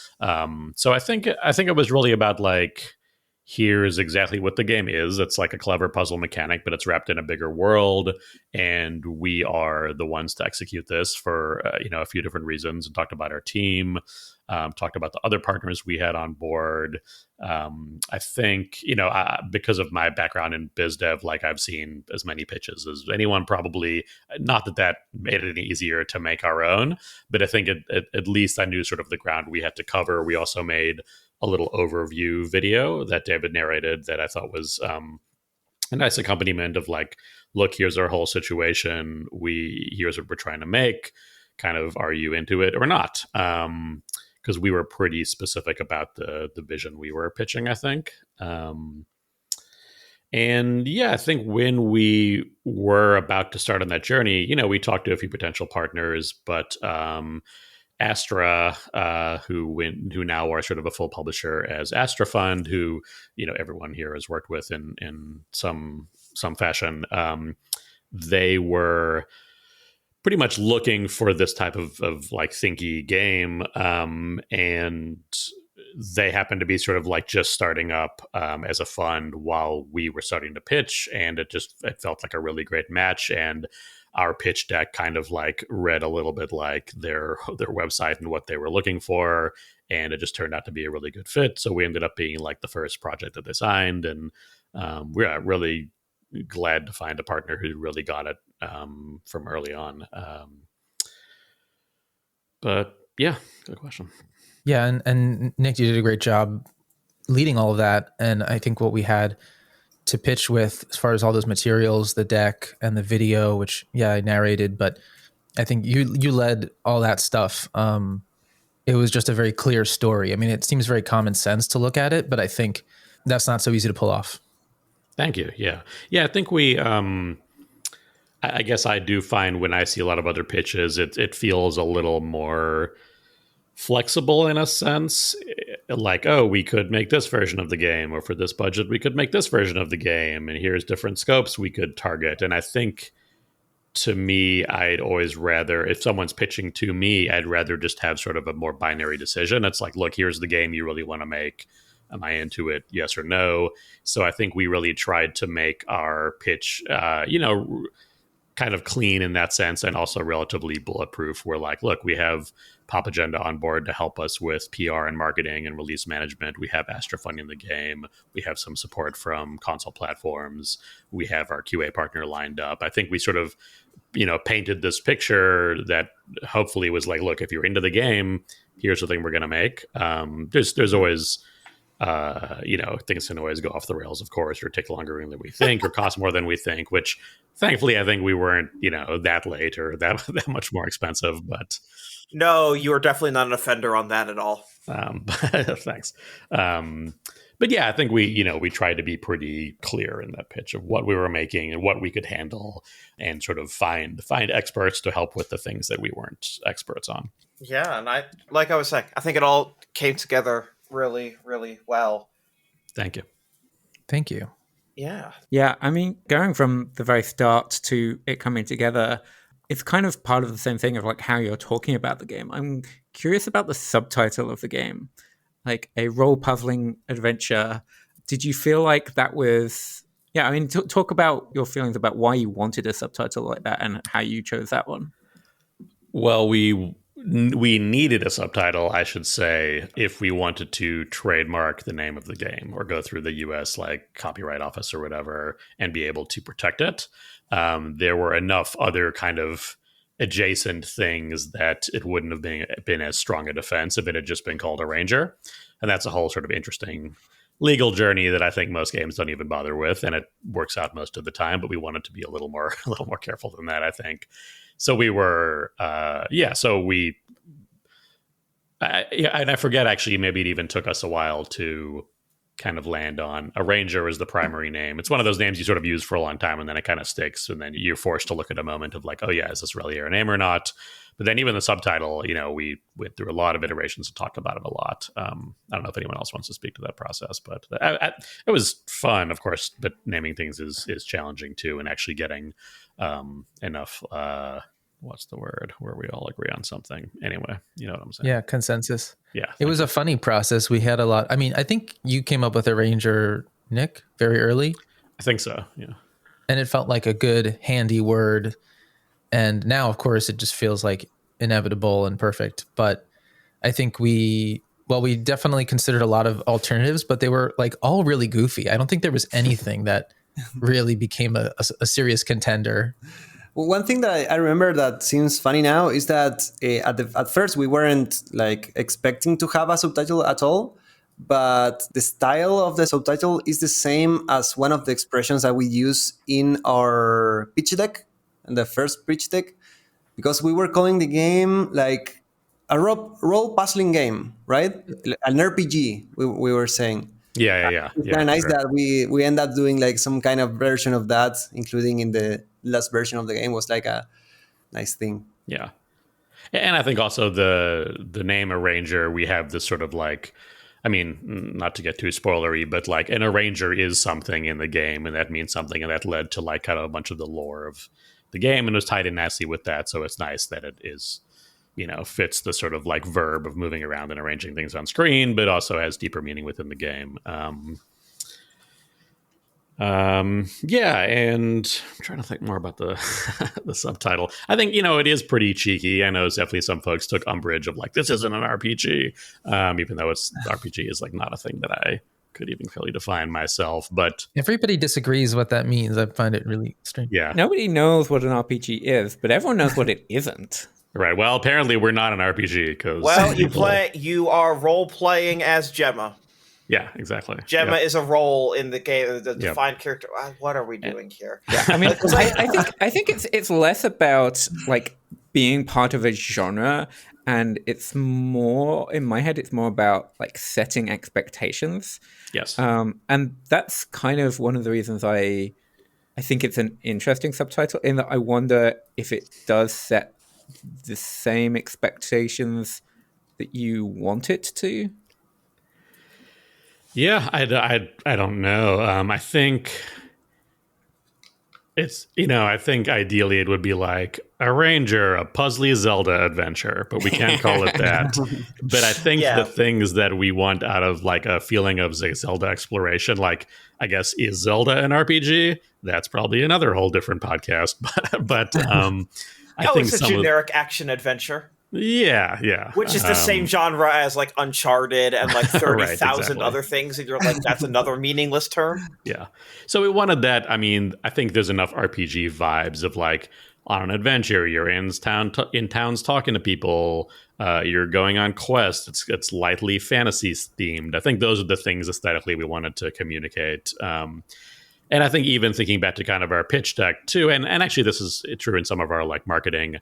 So I think it was really about like, here's exactly what the game is. It's like a clever puzzle mechanic, but it's wrapped in a bigger world, and we are the ones to execute this for a few different reasons. And talked about our team, talked about the other partners we had on board. I think because of my background in biz dev, like I've seen as many pitches as anyone probably. Not that made it any easier to make our own, but I think at least I knew sort of the ground we had to cover. We also made a little overview video that David narrated that I thought was a nice accompaniment of like, look, here's our whole situation. Here's what we're trying to make. Kind of, are you into it or not? Because we were pretty specific about the vision we were pitching, I think. And yeah, I think when we were about to start on that journey, we talked to a few potential partners, but Astra, who now are sort of a full publisher as Astra Fund, who everyone here has worked with in some fashion. They were pretty much looking for this type of like thinky game, and they happened to be sort of like just starting up as a fund while we were starting to pitch, and it felt like a really great match. And our pitch deck kind of like read a little bit like their website and what they were looking for, and it just turned out to be a really good fit. So we ended up being like the first project that they signed, and we're really glad to find a partner who really got it from early on. But yeah, good question. Yeah, and Nick, you did a great job leading all of that. And I think what we had to pitch with, as far as all those materials, the deck and the video, which I narrated, but I think you led all that stuff. It was just a very clear story. I mean, it seems very common sense to look at it, but I think that's not so easy to pull off. Thank you. Yeah. I think we. I guess I do find when I see a lot of other pitches, it feels a little more flexible in a sense, like, oh, we could make this version of the game, or for this budget we could make this version of the game, and here's different scopes we could target. And I think, to me, I'd always rather, if someone's pitching to me, I'd rather just have sort of a more binary decision. It's like, look, here's the game you really want to make. Am I into it? Yes or no? So I think we really tried to make our pitch kind of clean in that sense, and also relatively bulletproof. We're like, look, we have Pop Agenda on board to help us with PR and marketing and release management. We have Astra funding the game. We have some support from console platforms. We have our QA partner lined up. I think we sort of, painted this picture that hopefully was like, look, if you're into the game, here's the thing we're going to make. There's always, things can always go off the rails, of course, or take longer than we think, or cost more than we think, which thankfully I think we weren't, that late or that much more expensive. But no, you are definitely not an offender on that at all. Thanks. But yeah, I think we tried to be pretty clear in that pitch of what we were making and what we could handle, and sort of find experts to help with the things that we weren't experts on. Yeah, and I was saying, I think it all came together really, really well. Thank you. Thank you. Yeah. Yeah, I mean, going from the very start to it coming together, it's kind of part of the same thing of like how you're talking about the game. I'm curious about the subtitle of the game, like a role puzzling adventure. Did you feel like that was, talk about your feelings about why you wanted a subtitle like that and how you chose that one. Well, we needed a subtitle, I should say, if we wanted to trademark the name of the game or go through the US like copyright office or whatever and be able to protect it. There were enough other kind of adjacent things that it wouldn't have been as strong a defense if it had just been called a ranger. And that's a whole sort of interesting legal journey that I think most games don't even bother with, and it works out most of the time, but we wanted to be a little more careful than that, I think. So we were, and I forget, actually, maybe it even took us a while to kind of land on a ranger as the primary name. It's one of those names you sort of use for a long time, and then it kind of sticks, and then you're forced to look at a moment of like, oh yeah, is this really your name or not? But then even the subtitle, we went through a lot of iterations and talked about it a lot. I don't know if anyone else wants to speak to that process, but it was fun, of course, but naming things is challenging too, and actually getting enough, what's the word, where we all agree on something. Anyway, you know what I'm saying? Yeah, consensus. Yeah. It was a funny process. We had a lot. I mean, I think you came up with a ranger, Nick, very early. I think so, yeah. And it felt like a good, handy word. And now, of course, it just feels like inevitable and perfect. But I think we definitely considered a lot of alternatives, but they were like all really goofy. I don't think there was anything that really became a serious contender. Well, one thing that I remember that seems funny now is that at first we weren't like expecting to have a subtitle at all, but the style of the subtitle is the same as one of the expressions that we use in our pitch deck, in the first pitch deck, because we were calling the game like a role puzzling game, right? An RPG, we were saying. Yeah. It's kind of nice that we end up doing like some kind of version of that, including in the last version of the game, was like a nice thing. Yeah. And I think also the name arranger, we have this sort of like, I mean, not to get too spoilery, but like an arranger is something in the game, and that means something, and that led to like kind of a bunch of the lore of the game, and it was tied in nicely with that. So it's nice that it is, fits the sort of like verb of moving around and arranging things on screen, but also has deeper meaning within the game. Yeah, and I'm trying to think more about the the subtitle. I think it is pretty cheeky. I know definitely some folks took umbrage of like, this isn't an RPG, even though RPG is like not a thing that I could even really define myself. But Everybody disagrees what that means. I find it really strange. yeah, Nobody knows what an RPG is, but everyone knows what it isn't. right. Well, apparently we're not an RPG because Well, you are role playing as Gemma. Yeah, exactly. Gemma is a role in the game, the Yep. defined character. What are we doing here? Yeah, I mean, I think it's less about like being part of a genre, and it's more in my head. It's more about like setting expectations. Yes. And that's kind of one of the reasons I think it's an interesting subtitle, in that I wonder if it does set the same expectations that you want it to. Yeah, I don't know. I think it's, I think ideally it would be like a ranger, a puzzly Zelda adventure, but we can't call it that. But I think the things that we want out of like a feeling of Zelda exploration, like, I guess, is Zelda an RPG? That's probably another whole different podcast. But I think it's a generic action adventure. Yeah. Which is the same genre as like Uncharted and like 30,000 other things. And you're like, that's another meaningless term. Yeah. So we wanted that. I mean, I think there's enough RPG vibes of like on an adventure, you're in towns talking to people, you're going on quests. It's lightly fantasy themed. I think those are the things aesthetically we wanted to communicate. And I think even thinking back to kind of our pitch deck too, and actually this is true in some of our like marketing.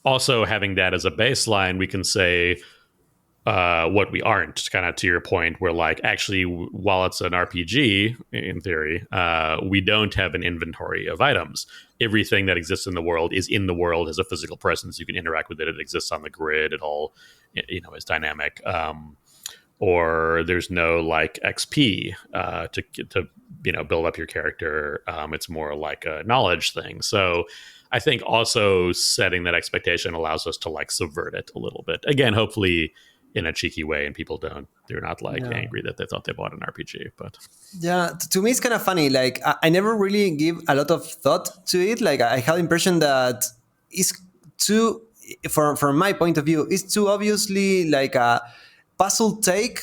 Also, having that as a baseline, we can say what we aren't, kind of to your point, where like actually, while it's an RPG in theory, we don't have an inventory of items. Everything that exists in the world is in the world as a physical presence. You can interact with it. It exists on the grid. It all, is dynamic. Or there's no like XP to build up your character. It's more like a knowledge thing. So I think also setting that expectation allows us to like subvert it a little bit. Again, hopefully in a cheeky way, and they're not like angry that they thought they bought an RPG. But yeah, to me it's kind of funny. Like I never really give a lot of thought to it. Like I had the impression that it's too, from my point of view, it's too obviously like a puzzle take,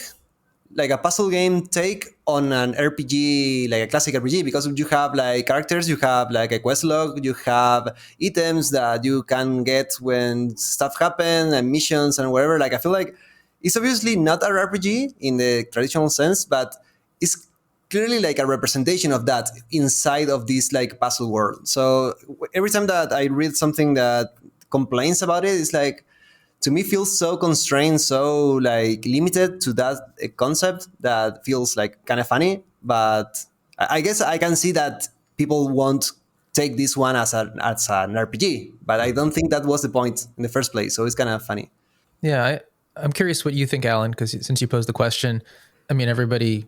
like a puzzle game take on an RPG, like a classic RPG, because you have like characters, you have like a quest log, you have items that you can get when stuff happen and missions and whatever. Like I feel like it's obviously not an RPG in the traditional sense, but it's clearly like a representation of that inside of this like puzzle world. So every time that I read something that complains about it, it's like, to me, feels so constrained, so like limited to that concept that feels like kind of funny. But I guess I can see that people won't take this one as an RPG, but I don't think that was the point in the first place. So it's kind of funny. Yeah, I'm curious what you think, Alan, because since you posed the question, I mean, everybody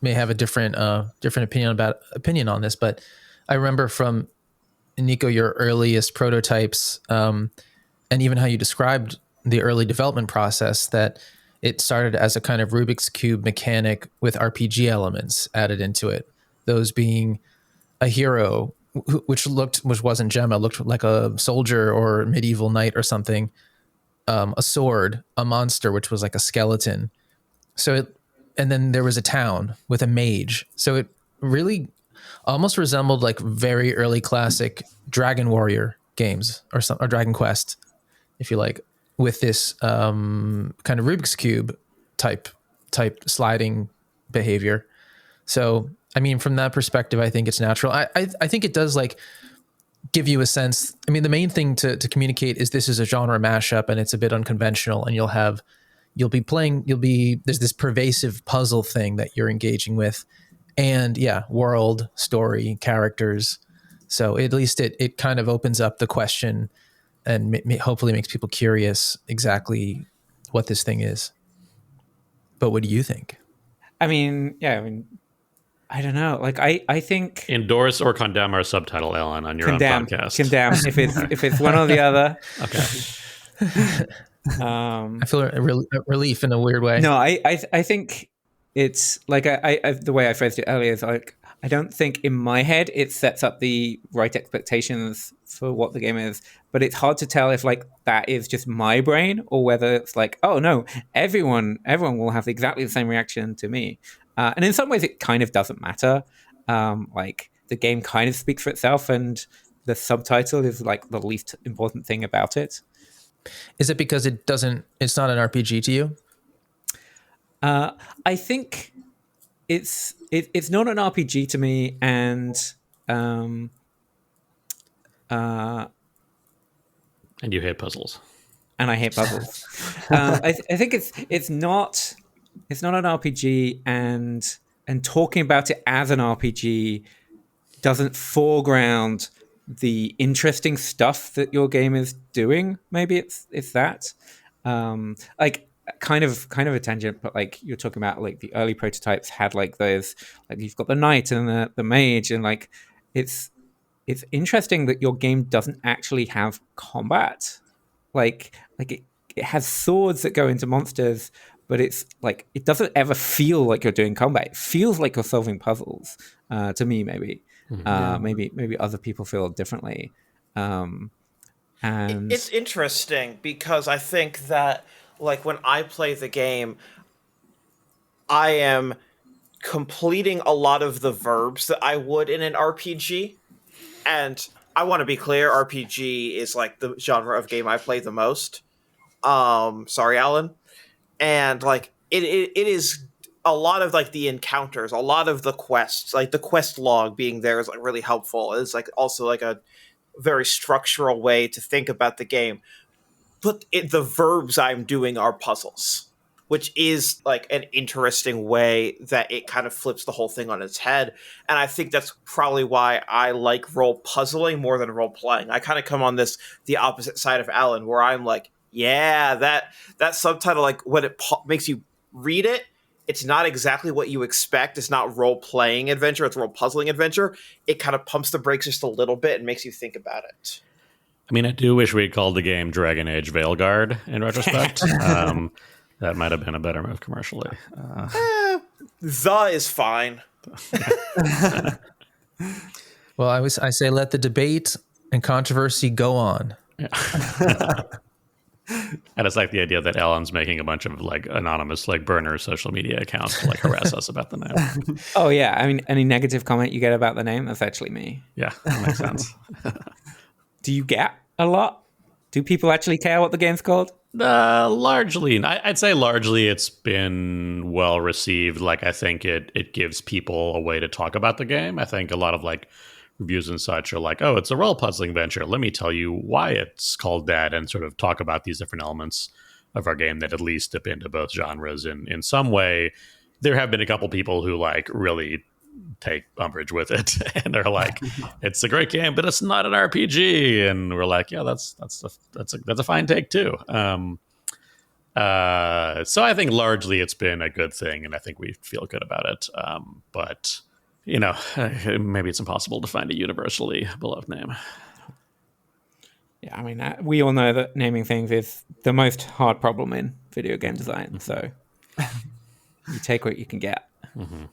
may have a different opinion on this, but I remember from Nico, your earliest prototypes, and even how you described the early development process, that it started as a kind of Rubik's Cube mechanic with RPG elements added into it. Those being a hero, which wasn't Gemma, looked like a soldier or medieval knight or something, a sword, a monster, which was like a skeleton. And then there was a town with a mage. So it really almost resembled like very early classic Dragon Warrior games or Dragon Quest, if you like, with this kind of Rubik's Cube type sliding behavior. So, I mean, from that perspective, I think it's natural. I think it does like give you a sense. I mean, the main thing to communicate is this is a genre mashup and it's a bit unconventional, and there's this pervasive puzzle thing that you're engaging with, and world, story, characters. So at least it kind of opens up the question and hopefully makes people curious exactly what this thing is. But what do you think? I mean, I don't know. Like, I think Endorse or condemn our subtitle, Alan, on your own podcast. condemn. If it's one or the other. Okay. I feel a relief in a weird way. No, I think it's like I the way I phrased it earlier is like, I don't think in my head it sets up the right expectations for what the game is, but it's hard to tell if like that is just my brain or whether it's like, oh no, everyone will have exactly the same reaction to me. And in some ways it kind of doesn't matter. Like the game kind of speaks for itself, and the subtitle is like the least important thing about it. Is it because it's not an RPG to you? I think it's not an RPG to me, and And you hate puzzles. And I hate puzzles. I think it's not an RPG, and talking about it as an RPG doesn't foreground the interesting stuff that your game is doing. Maybe it's that. Like kind of a tangent, but like you're talking about like the early prototypes had like those, like you've got the knight and the mage, and like it's interesting that your game doesn't actually have combat. Like it has swords that go into monsters, but it's like it doesn't ever feel like you're doing combat. It feels like you're solving puzzles. To me, maybe. Maybe other people feel differently. And It's interesting because I think that like when I play the game, I am completing a lot of the verbs that I would in an RPG. And I want to be clear, RPG is like the genre of game I play the most. Sorry, Alan. And like it is a lot of like the encounters, a lot of the quests, like the quest log being there is like really helpful. It's like also like a very structural way to think about the game. But the verbs I'm doing are puzzles, which is like an interesting way that it kind of flips the whole thing on its head. And I think that's probably why I like role puzzling more than role playing. I kind of come on the opposite side of Alan, where I'm like, yeah, that subtitle, like when it makes you read it, it's not exactly what you expect. It's not role-playing adventure. It's role-puzzling adventure. It kind of pumps the brakes just a little bit and makes you think about it. I mean, I do wish we had called the game Dragon Age Veilguard in retrospect. That might have been a better move commercially. The is fine. Well, I say let the debate and controversy go on. Yeah. I just like the idea that Alan's making a bunch of like anonymous like burner social media accounts to like harass us about the name. Oh yeah, I mean, any negative comment you get about the name, that's actually me. Yeah, that makes sense. Do you get a lot? Do people actually care what the game's called? Largely, I'd say largely it's been well received. Like I think it gives people a way to talk about the game. I think a lot of like reviews and such are like, oh, it's a role puzzling venture. Let me tell you why it's called that, and sort of talk about these different elements of our game that at least dip into both genres in some way. There have been a couple people who like really take umbrage with it and they're like, it's a great game, but it's not an RPG. And we're like, yeah, that's a fine take too. So I think largely it's been a good thing, and I think we feel good about it. But you know, maybe it's impossible to find a universally beloved name. Yeah, I mean, we all know that naming things is the most hard problem in video game design. So you take what you can get. Mm-hmm.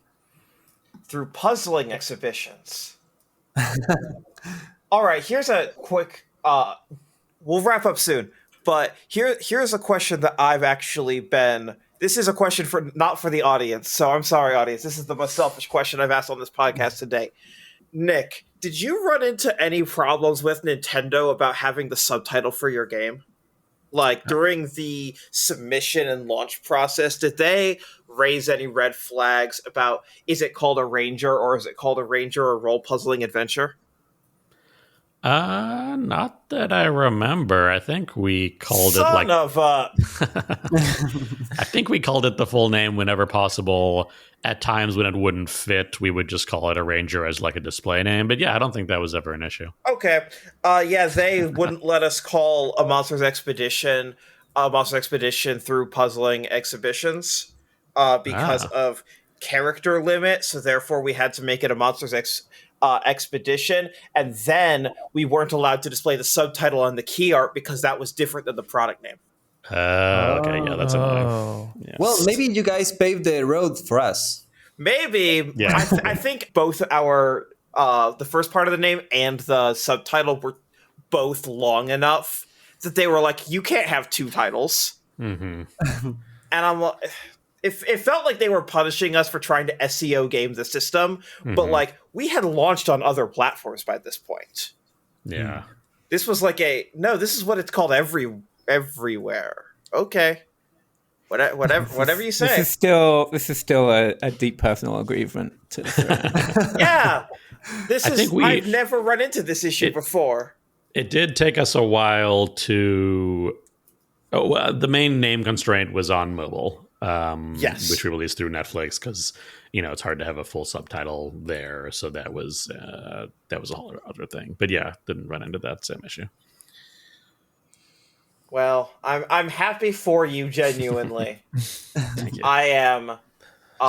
Through puzzling exhibitions. All right, here's a quick... we'll wrap up soon, but here's a question that I've actually been... This is a question not for the audience, so I'm sorry, audience. This is the most selfish question I've asked on this podcast today. Nick, did you run into any problems with Nintendo about having the subtitle for your game? Like, during the submission and launch process, did they raise any red flags about, is it called a ranger, or is it called a ranger or role-puzzling adventure? Not that I remember. I think we called it Son of a... I think we called it the full name whenever possible. At times when it wouldn't fit, we would just call it a Ranger as like a display name. But yeah, I don't think that was ever an issue. Okay. Yeah, they wouldn't let us call a Monsters Expedition a Monsters Expedition through puzzling exhibitions because of character limit. So therefore, we had to make it a Expedition, and then we weren't allowed to display the subtitle on the key art because that was different than the product name. Okay, yeah, that's annoying. Oh. Yeah. Well, maybe you guys paved the road for us. Maybe. Yeah. I think both our the first part of the name and the subtitle were both long enough that they were like, you can't have two titles. Mm-hmm. And I'm like, it felt like they were punishing us for trying to SEO game the system, but like we had launched on other platforms by this point. Yeah. This was like this is what it's called everywhere. Okay. Whatever you say. This is still a deep personal aggrievement to Yeah. I've never run into this issue before. It did take us a while to... the main name constraint was on mobile. Yes. Which we released through Netflix because, it's hard to have a full subtitle there. So that was a whole other thing. But yeah, didn't run into that same issue. Well, I'm happy for you, genuinely. Thank you. I am.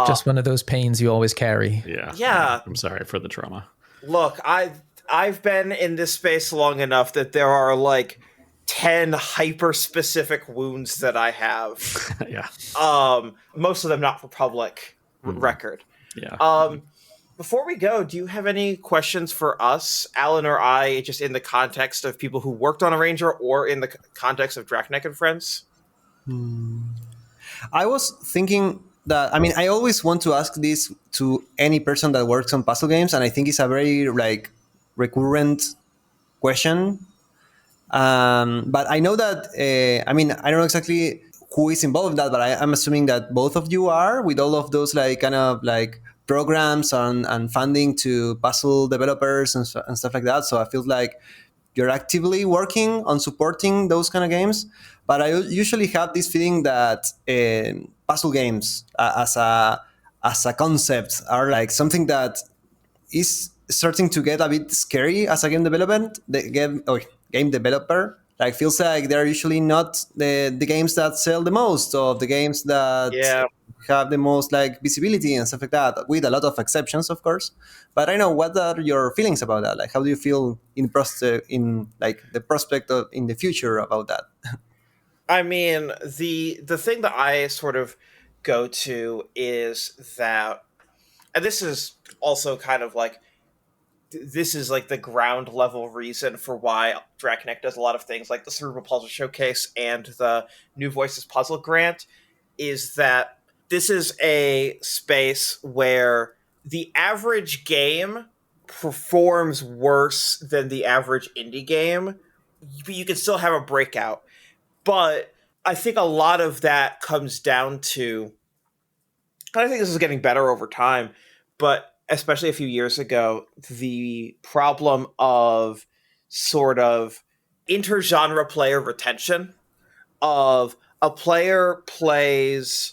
Just one of those pains you always carry. Yeah. I'm sorry for the trauma. Look, I've been in this space long enough that there are like 10 hyper-specific wounds that I have. Yeah. Most of them not for public record. Yeah. Before we go, do you have any questions for us, Alan or I, just in the context of people who worked on a Ranger or in the context of Draknek and Friends? I was thinking that, I always want to ask this to any person that works on puzzle games, and I think it's a very recurrent question. But I know that, I don't know exactly who is involved in that, but I'm assuming that both of you are, with all of those programs and funding to puzzle developers and stuff like that. So I feel like you're actively working on supporting those kind of games. But I usually have this feeling that puzzle games as a concept are like something that is starting to get a bit scary as a game game developer. Like, feels like they're usually not the games that sell the most, or the games that have the most visibility and stuff like that, with a lot of exceptions, of course. But I know, what are your feelings about that? Like, how do you feel in the prospect of in the future about that? I mean, the thing that I sort of go to is that, and this is also kind of like, this is like the ground level reason for why Draknek does a lot of things like the Cerebral Puzzle Showcase and the New Voices Puzzle Grant, is that this is a space where the average game performs worse than the average indie game, but you can still have a breakout. But I think a lot of that comes down to, I think this is getting better over time, but especially a few years ago, the problem of sort of intergenre player retention, of a player plays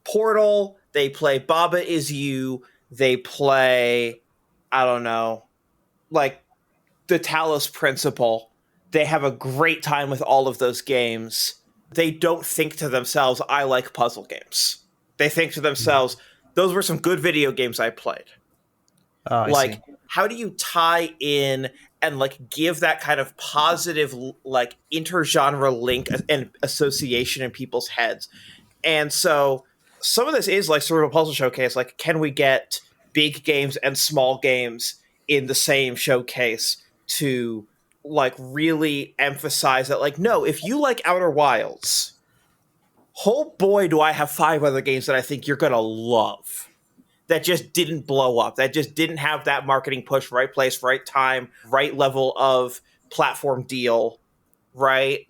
Portal, they play Baba Is You, they play, I don't know, like the Talos Principle. They have a great time with all of those games. They don't think to themselves, I like puzzle games. They think to themselves, those were some good video games I played. I see. How do you tie in and give that kind of positive intergenre link and association in people's heads? And so some of this is like Cerebral Puzzle Showcase. Like, can we get big games and small games in the same showcase to really emphasize that, no, if you like Outer Wilds, oh boy, do I have 5 other games that I think you're going to love that just didn't blow up, that just didn't have that marketing push, right place, right time, right level of platform deal, right?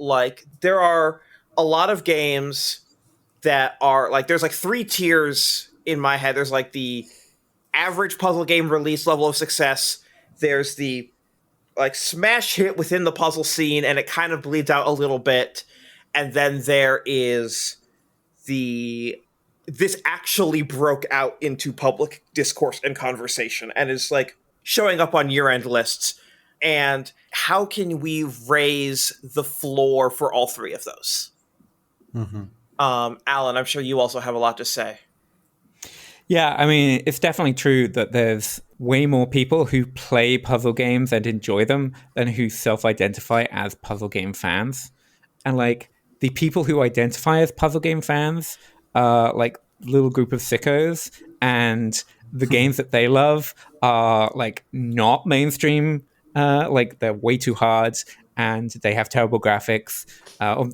There are a lot of games that are there's 3 tiers in my head. There's the average puzzle game release level of success. There's the like smash hit within the puzzle scene, and it kind of bleeds out a little bit, and then there is this actually broke out into public discourse and conversation, and is like showing up on year-end lists. And how can we raise the floor for all three of those? Alan, I'm sure you also have a lot to say. Yeah, I mean, it's definitely true that there's way more people who play puzzle games and enjoy them than who self-identify as puzzle game fans. And like the people who identify as puzzle game fans are like a little group of sickos, and the games that they love are like not mainstream. Like they're way too hard and they have terrible graphics.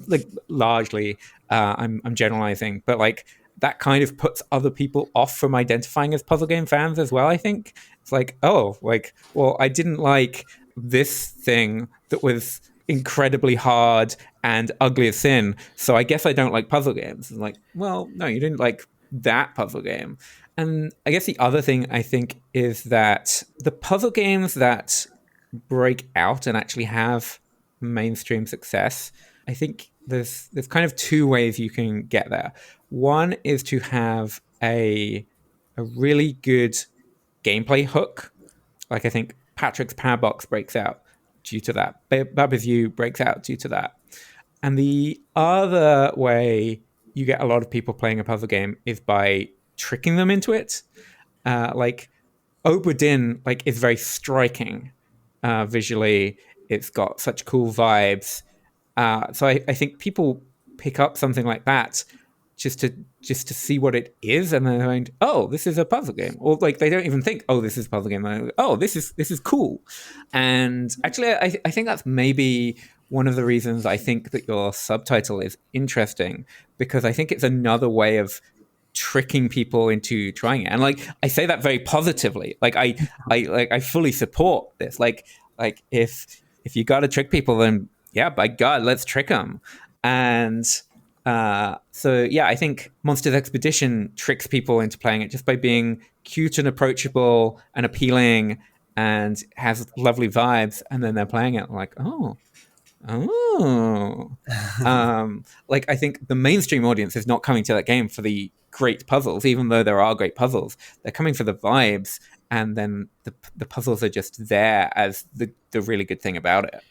Like largely, I'm generalizing, but like that kind of puts other people off from identifying as puzzle game fans as well. I think it's like, oh, like, well, I didn't like this thing that was incredibly hard and ugly as sin, so I guess I don't like puzzle games. And like, well, no, you didn't like that puzzle game. And I guess the other thing I think is that the puzzle games that break out and actually have mainstream success, I think there's kind of two ways you can get there. One is to have a really good gameplay hook. Like I think Patrick's Powerbox breaks out due to that. Baba's You breaks out due to that. And the other way you get a lot of people playing a puzzle game is by tricking them into it. Like Obra Dinn like is very striking visually. It's got such cool vibes. So I think people pick up something like that just to see what it is, and then they're like, oh, this is a puzzle game, or like they don't even think, oh, this is a puzzle game. They're like, oh, this is cool. And actually, I think that's maybe one of the reasons I think that your subtitle is interesting, because I think it's another way of tricking people into trying it. And like I say that very positively. Like I fully support this. Like if you got to trick people, then yeah, by God, let's trick them. And so yeah, I think Monsters Expedition tricks people into playing it just by being cute and approachable and appealing and has lovely vibes, and then they're playing it like, like I think the mainstream audience is not coming to that game for the great puzzles, even though there are great puzzles. They're coming for the vibes, and then the puzzles are just there as the really good thing about it.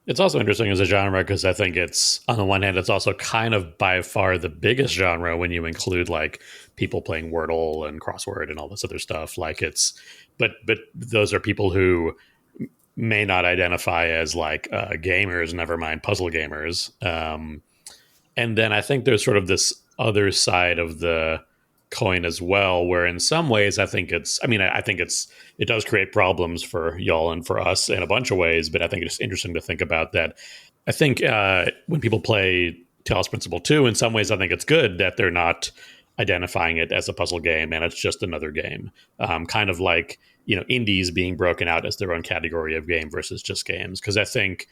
It's also interesting as a genre because I think it's, on the one hand, it's also kind of by far the biggest genre when you include like people playing Wordle and crossword and all this other stuff. Like it's, but those are people who may not identify as like gamers, never mind puzzle gamers. And then I think there's sort of this other side of the coin as well, where in some ways I think it does create problems for y'all and for us in a bunch of ways, but I think it's interesting to think about that. I think when people play Talos Principle 2, in some ways I think it's good that they're not identifying it as a puzzle game and it's just another game. Kind of like, indies being broken out as their own category of game versus just games. Because I think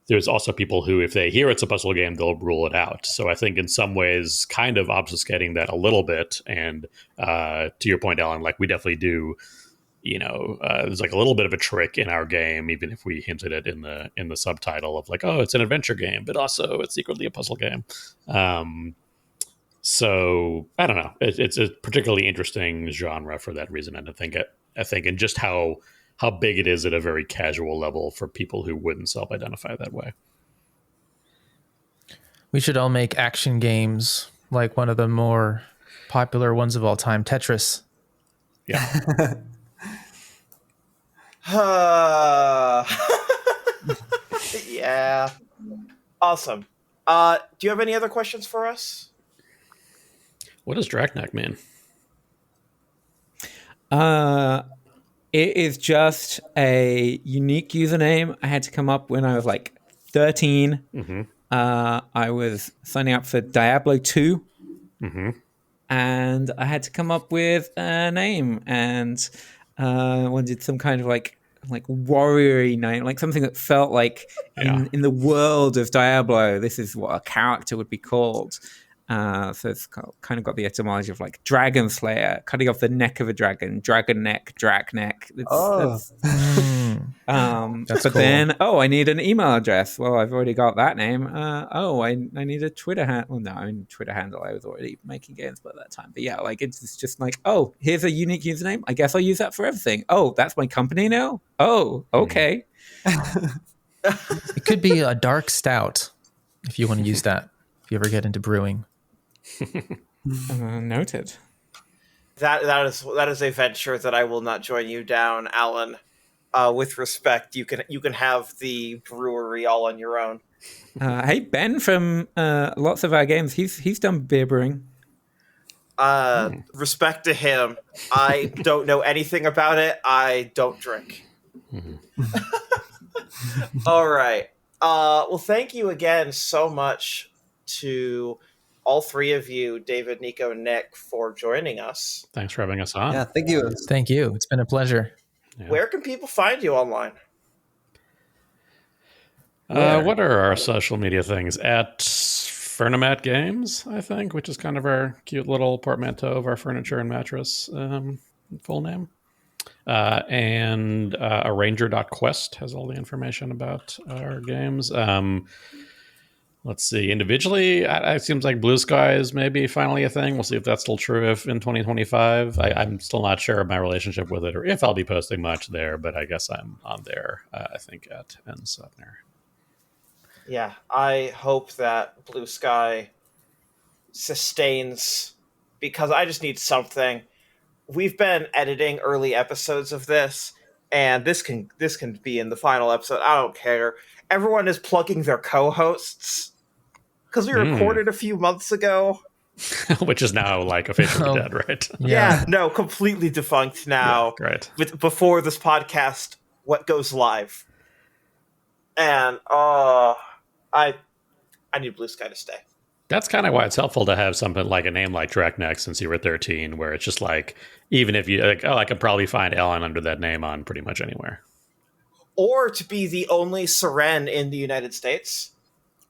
there's also people who, if they hear it's a puzzle game, they'll rule it out. So I think in some ways kind of obfuscating that a little bit. And to your point, Alan, like we definitely do, there's like a little bit of a trick in our game, even if we hinted it in the subtitle of like, oh, it's an adventure game, but also it's secretly a puzzle game. So I don't know. It's a particularly interesting genre for that reason. And I think in just how big it is at a very casual level for people who wouldn't self-identify that way. We should all make action games like one of the more popular ones of all time, Tetris. Yeah. Yeah. Awesome. Do you have any other questions for us? What does Dracneck mean? It is just a unique username I had to come up when I was like 13. Mm-hmm. I was signing up for Diablo 2. Mm-hmm. And I had to come up with a name, and wanted some kind of like warrior-y name, like something that felt like in the world of Diablo, this is what a character would be called. So it's kind of got the etymology of like Dragon Slayer, cutting off the neck of a dragon, dragon neck, drac neck. That's but cool. then, I need an email address. Well, I've already got that name. I need a Twitter handle. Well, no, I mean, Twitter handle. I was already making games by that time. But yeah, like it's just like, here's a unique username. I guess I'll use that for everything. Oh, that's my company now. Oh, okay. It could be a dark stout if you want to use that. If you ever get into brewing. Noted. That is a venture that I will not join you down, Alan. With respect, you can have the brewery all on your own. Hey, Ben from lots of our games. He's done beer brewing. Respect to him. I don't know anything about it. I don't drink. All right. Well, thank you again so much to all three of you, David, Nico, and Nick, for joining us. Thanks for having us on. Yeah, thank you. Thank you. It's been a pleasure. Yeah. Where can people find you online? What are our social media things? At Furniture Games, I think, which is kind of our cute little portmanteau of our furniture and mattress full name. And arranger.quest has all the information about our games. Let's see. Individually, it seems like Blue Sky is maybe finally a thing. We'll see if that's still true in 2025. I'm still not sure of my relationship with it or if I'll be posting much there, but I guess I'm on there, I think, at N. Sutner. Yeah, I hope that Blue Sky sustains, because I just need something. We've been editing early episodes of this, and this can be in the final episode. I don't care. Everyone is plugging their co-hosts because we recorded a few months ago, Which is now like officially dead, right? Yeah, no, completely defunct now. Yeah, great. Before this podcast, what goes live, and I need Blue Sky to stay. That's kind of why it's helpful to have something like a name like Direct Next since you were 13, where it's just like, even if you like, I could probably find Alan under that name on pretty much anywhere. Or to be the only Syrenne in the United States.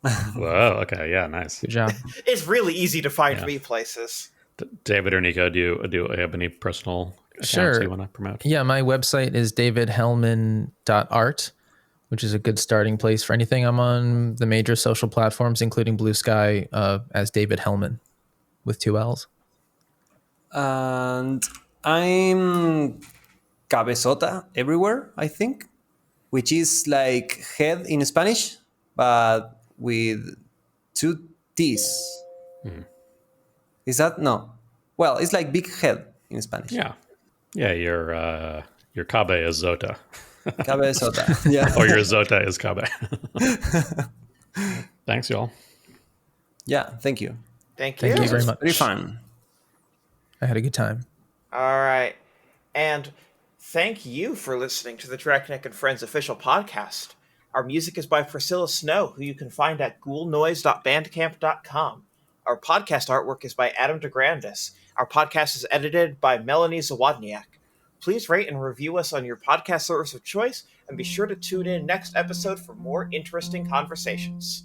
Whoa, okay, yeah, nice. Good job. It's really easy to find me places. David or Nico, do you have any personal accounts you want to promote? Yeah, my website is davidhellman.art, which is a good starting place for anything. I'm on the major social platforms, including Blue Sky, as David Hellman with 2 L's. And I'm Cabezota everywhere, I think, which is like head in Spanish, but with 2 T's. Is that? No. Well, it's like big head in Spanish. Yeah. Yeah, your Cabe is Zota. Cabezota. Yeah. Or your Zota is Cabe. Thanks, y'all. Yeah, thank you. Thank you. Thank you very much. Very fun. I had a good time. All right. And thank you for listening to the Draconic and Friends official podcast. Our music is by Priscilla Snow, who you can find at ghoulnoise.bandcamp.com. Our podcast artwork is by Adam DeGrandis. Our podcast is edited by Melanie Zawodniak. Please rate and review us on your podcast service of choice, and be sure to tune in next episode for more interesting conversations.